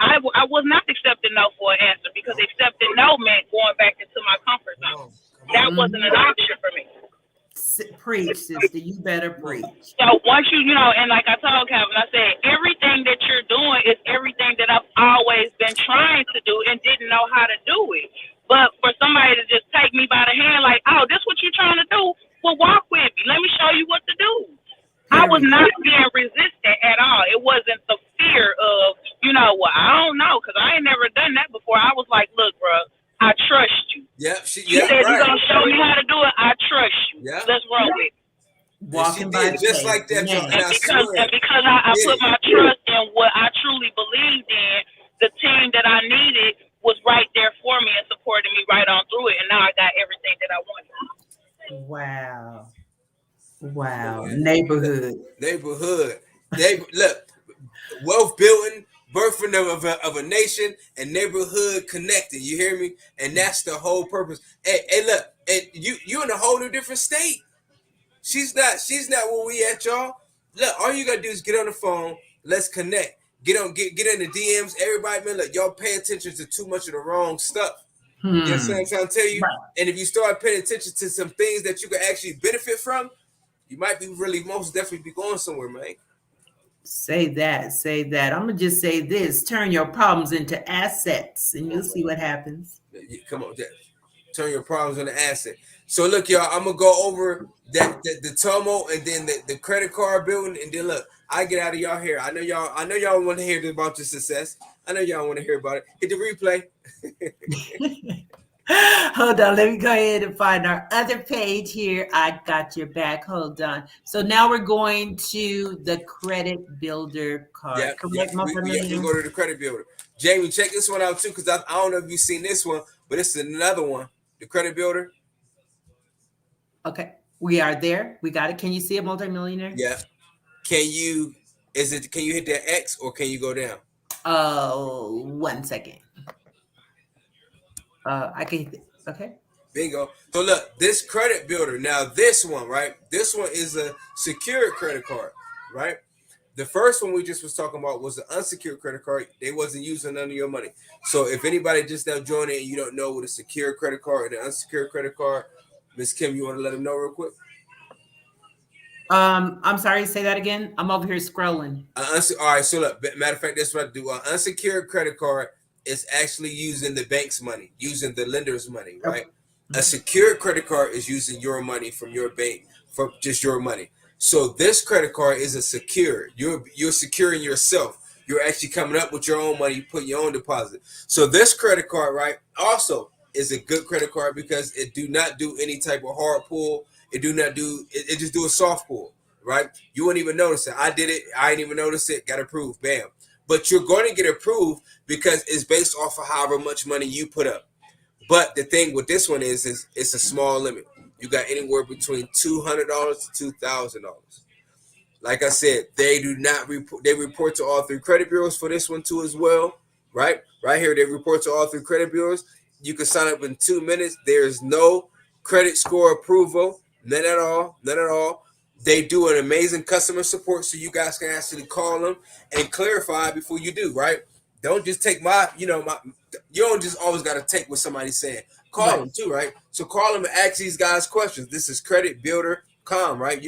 I was not accepting no for an answer, because accepting no meant going back into my comfort zone. That wasn't an option for me. Preach, sister. You better preach. So once you know, and like I told Calvin, I said, everything that you're doing is everything that I've always been trying to do and didn't know how to do it. But for somebody to just take me by the hand, like, oh, this what you're trying to do? Well, walk with me. Let me show you what to do. I was not being resistant at all. It wasn't the fear of, well, I don't know, because I ain't never done that before. I was like, look, bro, I trust you. Yep. You said you're going to show me how to do it. I trust you. Yeah. Let's roll with it. Walking by just faith. like that, y'all. And because I put my trust in what I truly believed in, the team that I needed was right there for me and supporting me right on through it. And now I got everything that I wanted. Wow. Wow. Neighborhood. Look, wealth building, birthing of a nation, and neighborhood connecting. You hear me? And that's the whole purpose. Hey, look, and you in a whole new different state. She's not where we at, y'all. Look, all you gotta do is get on the phone. Let's connect. Get in the DMs. Everybody, man, look, y'all pay attention to too much of the wrong stuff. You know what I'm trying to tell you? Right. And if you start paying attention to some things that you can actually benefit from, you might be really most definitely be going somewhere, man. Say that. I'm gonna just say this: turn your problems into assets, and you'll see what happens. Come on, turn your problems into asset. So look, y'all, I'm gonna go over the tumult and then the credit card building, and then look, I get out of y'all hair. I know y'all want to hear about your success. I know y'all want to hear about it. Hit the replay. Hold on, let me go ahead and find our other page here. I got your back. Hold on. So now we're going to the credit builder card. Yeah, correct? we go to the credit builder. Jamie, check this one out too, because I don't know if you've seen this one, but it's another one. The credit builder. Okay, we are there. We got it. Can you see a multimillionaire? Yeah. Can you hit that X or can you go down? 1 second. I can. Okay. Bingo. So look, this credit builder. Now this one, right? This one is a secured credit card, right? The first one we just was talking about was an unsecured credit card. They wasn't using none of your money. So if anybody just now joining and you don't know what a secured credit card and an unsecured credit card, Miss Kim, you want to let them know real quick? I'm sorry, say that again. I'm over here scrolling. All right, so look, matter of fact, that's what I do. An unsecured credit card is actually using the bank's money, using the lender's money, right? Okay. A secured credit card is using your money from your bank for just your money. So this credit card is a secured. You're securing yourself. You're actually coming up with your own money, you put your own deposit. So this credit card, right, also is a good credit card because it do not do any type of hard pull. It just do a soft pull, right? You wouldn't even notice it. I did it. I didn't even notice it. Got approved. Bam. But you're going to get approved because it's based off of however much money you put up. But the thing with this one is it's a small limit. You got anywhere between $200 to $2,000. Like I said, they do not report. They report to all three credit bureaus for this one too as well, right? Right here, they report to all three credit bureaus. You can sign up in 2 minutes. There's no credit score approval, none at all. They do an amazing customer support, so you guys can actually call them and clarify before you do, right? Don't just take you don't just always got to take what somebody's saying. Call them too, right? So call them and ask these guys questions. This is Credit Builder Com, right?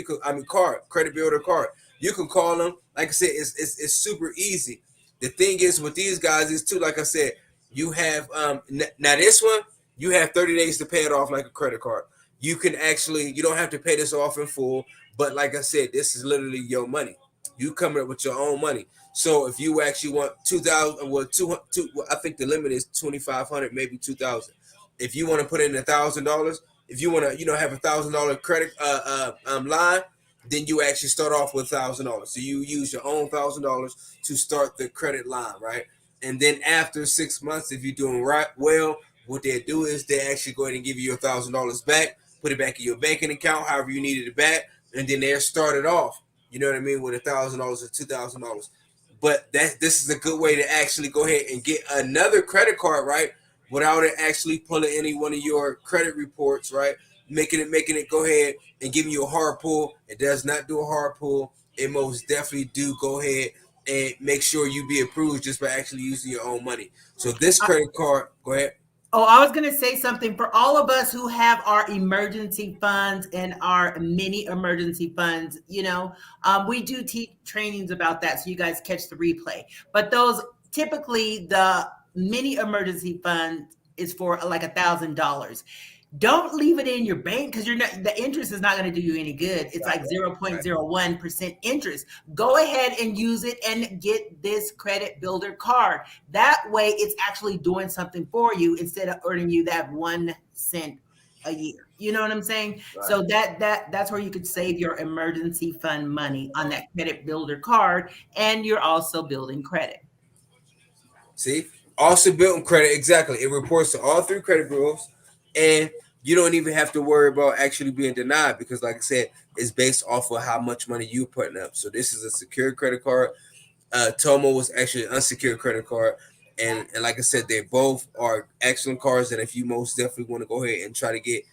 Credit Builder Card. You can call them. Like I said, it's super easy. The thing is with these guys is too, like I said, you have now this one, you have 30 days to pay it off like a credit card. You don't have to pay this off in full, but like I said, this is literally your money. You coming up with your own money. So if you actually want 2,000, I think the limit is 2,500, maybe 2,000. if you want to put in $1,000, if you want to, have $1,000 credit line, then you actually start off with $1,000. So you use your own $1,000 to start the credit line, right? And then after 6 months, if you're doing well, what they do is they actually go ahead and give you your $1,000 back, put it back in your banking account, however you needed it back, and then they're started off. You know what I mean, with $1,000 or $2,000. But this is a good way to actually go ahead and get another credit card, right? Without it actually pulling any one of your credit reports, right? Making it go ahead and giving you a hard pull. It does not do a hard pull. It most definitely do go ahead and make sure you be approved just by actually using your own money. So this credit card, go ahead. Oh, I was going to say something for all of us who have our emergency funds and our mini emergency funds. We do teach trainings about that, so you guys catch the replay. But those typically the mini emergency fund is for like $1,000. Don't leave it in your bank because the interest is not going to do you any good. It's like 0.01% interest. Go ahead and use it and get this credit builder card. That way it's actually doing something for you instead of earning you that 1 cent a year. You know what I'm saying? Right. So that's where you could save your emergency fund money on that credit builder card, and you're also building credit. See? Also building credit, exactly. It reports to all 3 credit bureaus. And you don't even have to worry about actually being denied because, like I said, it's based off of how much money you're putting up. So this is a secured credit card. Tomo was actually an unsecured credit card. And like I said, they both are excellent cards. And if you most definitely want to go ahead and try to get,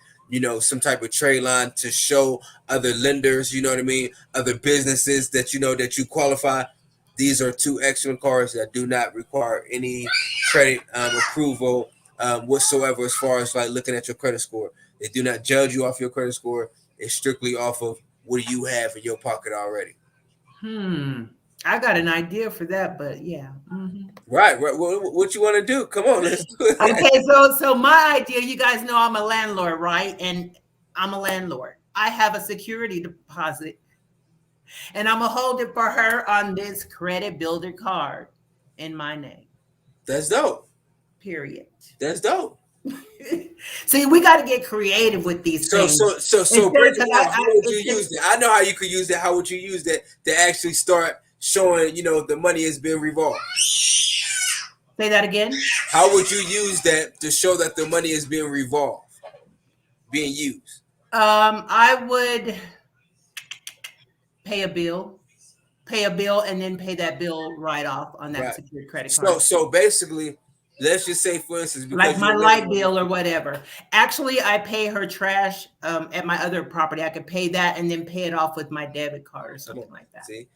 some type of trade line to show other lenders, you know what I mean, other businesses that that you qualify, these are 2 excellent cards that do not require any credit approval whatsoever as far as like looking at your credit score. They do not judge you off your credit score. It's strictly off of what do you have in your pocket already. I got an idea for that, but yeah. Mm-hmm. Right. What you want to do? Come on, let's do it. Okay, so my idea, you guys know I'm a landlord, right? And I'm a landlord. I have a security deposit, and I'm going to hold it for her on this credit builder card in my name. That's dope. Period. That's dope. See, we got to get creative with these things. So break it down. How would you use that? I know how you could use that. How would you use that to actually start showing, the money is being revolved? Say that again. How would you use that to show that the money is being revolved, being used? I would pay a bill, and then pay that bill right off on that secured credit card. So basically, let's just say, for instance, like my light bill or whatever. Actually, I pay her trash at my other property. I could pay that and then pay it off with my debit card or something like that. See.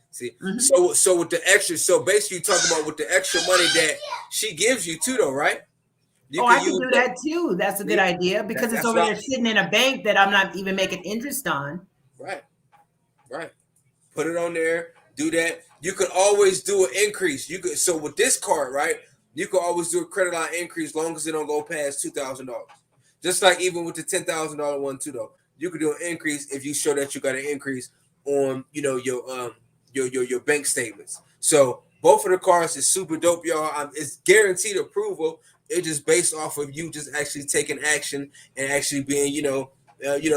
Mm-hmm. So with the extra, so basically, you talk about with the extra money that she gives you too, though, right? I can do that too. That's a good idea because it's over there sitting in a bank that I'm not even making interest on. Right. Put it on there. Do that. You could always do an increase. You could. So with this card, right? You could always do a credit line increase, long as it don't go past $2,000. Just like even with the $10,000 one too, though, you could do an increase if you show that you got an increase on, your bank statements. So both of the cards is super dope, y'all. It's guaranteed approval. It's just based off of you just actually taking action and actually being,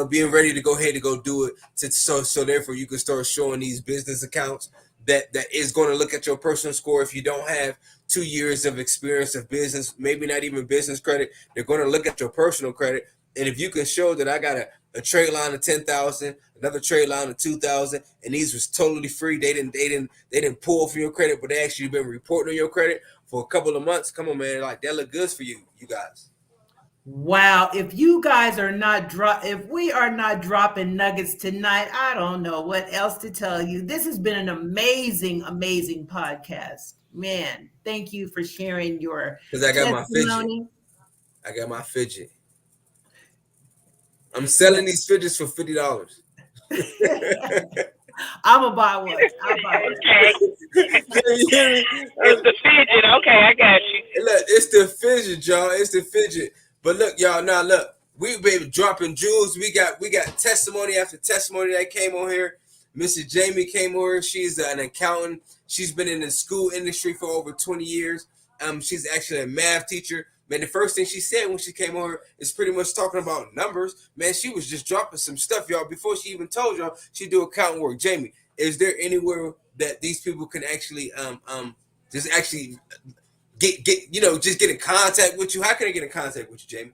being ready to go ahead and go do it. So therefore you can start showing these business accounts that is going to look at your personal score. If you don't have 2 years of experience of business, maybe not even business credit, they're going to look at your personal credit. And if you can show that I got a trade line of 10,000, another trade line of 2,000, and these was totally free, they didn't pull from your credit, but they actually been reporting on your credit for a couple of months. Come on, man, like that look good for you guys. Wow, if you guys are not if we are not dropping nuggets tonight, I don't know what else to tell you. This has been an amazing podcast. Man, thank you for sharing your testimony. I got my fidget. I'm selling these fidgets for $50. I'm gonna buy one. I'll buy one. Okay. It's the fidget. Okay, I got you. Look, it's the fidget, y'all. It's the fidget. But look, y'all, now look, we've been dropping jewels. We got testimony after testimony that came on here. Mrs. Jamie came on here. She's an accountant. She's been in the school industry for over 20 years. She's actually a math teacher. Man, the first thing she said when she came over is pretty much talking about numbers. Man, she was just dropping some stuff, y'all, before she even told y'all she do accounting work. Jamie, is there anywhere that these people can actually just actually get just get in contact with you? How can I get in contact with you, Jamie?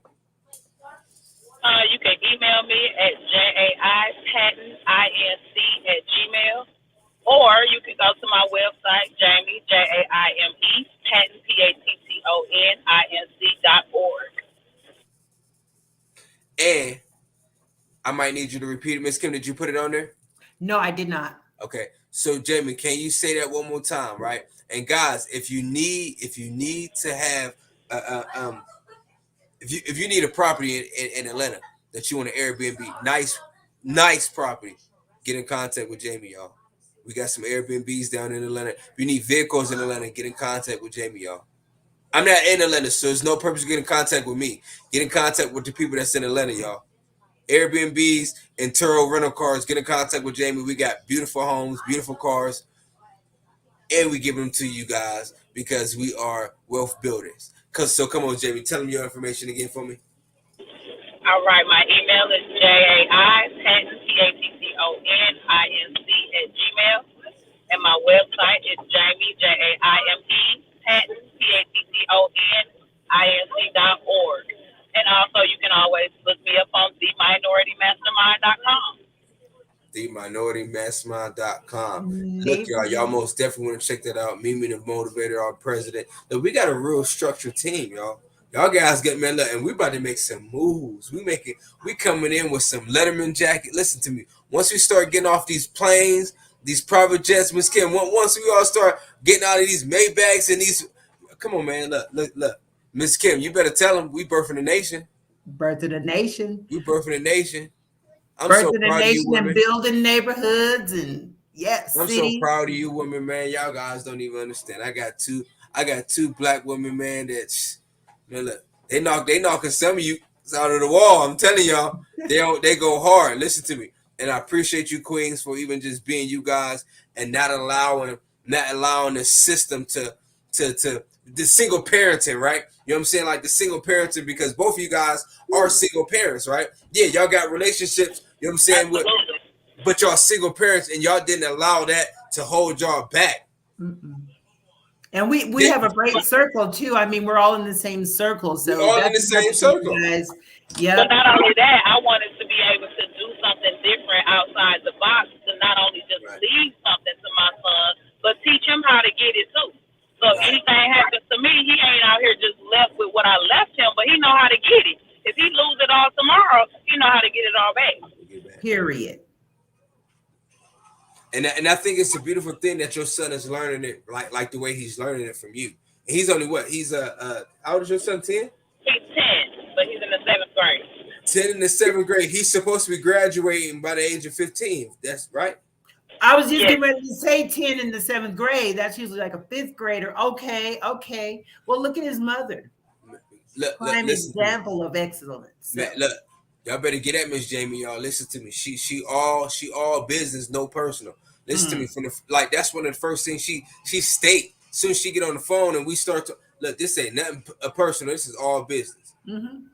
You can email me at jaipattoninc@gmail, or you can go to my website, Jamie, Jaime, Patton, PATTONINC.org. And I might need you to repeat it. Miss Kim, did you put it on there? No, I did not. Okay. So Jamie, can you say that one more time, right? And guys, if you need to have if you need a property in Atlanta that you want an Airbnb, nice property, get in contact with Jamie, y'all. We got some Airbnbs down in Atlanta. If you need vehicles in Atlanta, get in contact with Jamie, y'all. I'm not in Atlanta, so there's no purpose to get in contact with me. Get in contact with the people that's in Atlanta, y'all. Airbnbs and Turo rental cars, get in contact with Jamie. We got beautiful homes, beautiful cars, and we give them to you guys because we are wealth builders. So come on, Jamie, tell them your information again for me. All right, my email is jaipattoninc@gmail, and my website is Jamie, Jaime, Patton, PATTONINC.org. And also, you can always look me up on theminority.mastermind.com. theminority.mastermind.com. Look, y'all most definitely want to check that out. Mimi the Motivator, our president. Look, we got a real structured team, y'all. Y'all guys get me, and we about to make some moves. We coming in with some Letterman jacket. Listen to me. Once we start getting off these planes, these private jets, Miss Kim, once we all start getting out of these Maybachs and these, come on, man, look. Miss Kim, you better tell them we birthing a nation. Birthing a nation. We birthing a nation. I'm birthing so a proud of you, nation and women. building neighborhoods and I'm cities. so proud of you, women, man. Y'all guys don't even understand. I got two black women, man. Man, look, they knocking some of you out of the wall. I'm telling y'all, they go hard. Listen to me, and I appreciate you, queens, for even just being you guys and not allowing the system to the single parenting, right? You know what I'm saying? Like the single parenting, because both of you guys are single parents, right? Yeah, y'all got relationships. You know what I'm saying? But y'all single parents, and y'all didn't allow that to hold y'all back. Mm-mm. And we have a great circle too. I mean, we're all in the same circle. So we're all in the same circle, guys. Yeah. But not only that, I wanted to be able to do something different outside the box to not only just leave something to my son, but teach him how to get it too. So if anything happens to me, he ain't out here just left with what I left him, but he know how to get it. If he lose it all tomorrow, he know how to get it all back. Period. And I think it's a beautiful thing that your son is learning it like the way he's learning it from you. And he's only what? He's how old is your son? 10? He's 10, but he's in the 7th grade. 10 in the 7th grade. He's supposed to be graduating by the age of 15. That's right. I was just getting ready to say 10 in the 7th grade. That's usually like a 5th grader. Okay. Well, look at his mother. Prime example of excellence. So. Man, look, y'all better get at Miss Jamie, y'all. Listen to me. She all business, no personal. Listen to me from that's one of the first things she state. As soon as she get on the phone and we start to look, this ain't nothing personal. This is all business. Mm-hmm.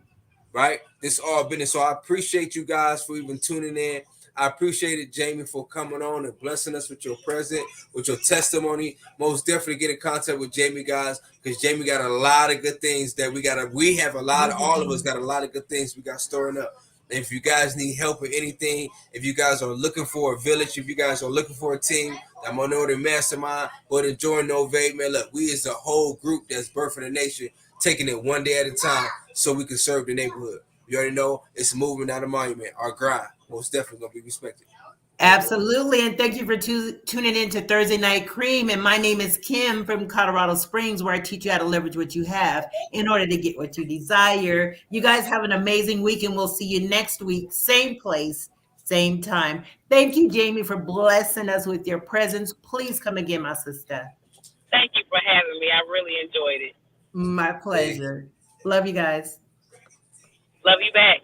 Right? This is all business. So I appreciate you guys for even tuning in. I appreciate it, Jamie, for coming on and blessing us with your present, with your testimony. Most definitely get in contact with Jamie, guys, because Jamie got a lot of good things that we have a lot of, all of us got a lot of good things we got storing up. And if you guys need help with anything, if you guys are looking for a village, if you guys are looking for a team, that Minority Mastermind, or to join Novate, man, look, we is a whole group that's birthing a nation, taking it one day at a time so we can serve the neighborhood. You already know it's a movement, not a monument. Our grind most definitely going to be respected. Absolutely. And thank you for tuning in to Thursday Night Cream. And my name is Kim from Colorado Springs, where I teach you how to leverage what you have in order to get what you desire. You guys have an amazing week, and we'll see you next week. Same place, same time. Thank you, Jamie, for blessing us with your presence. Please come again, my sister. Thank you for having me. I really enjoyed it. My pleasure. Love you guys. Love you back.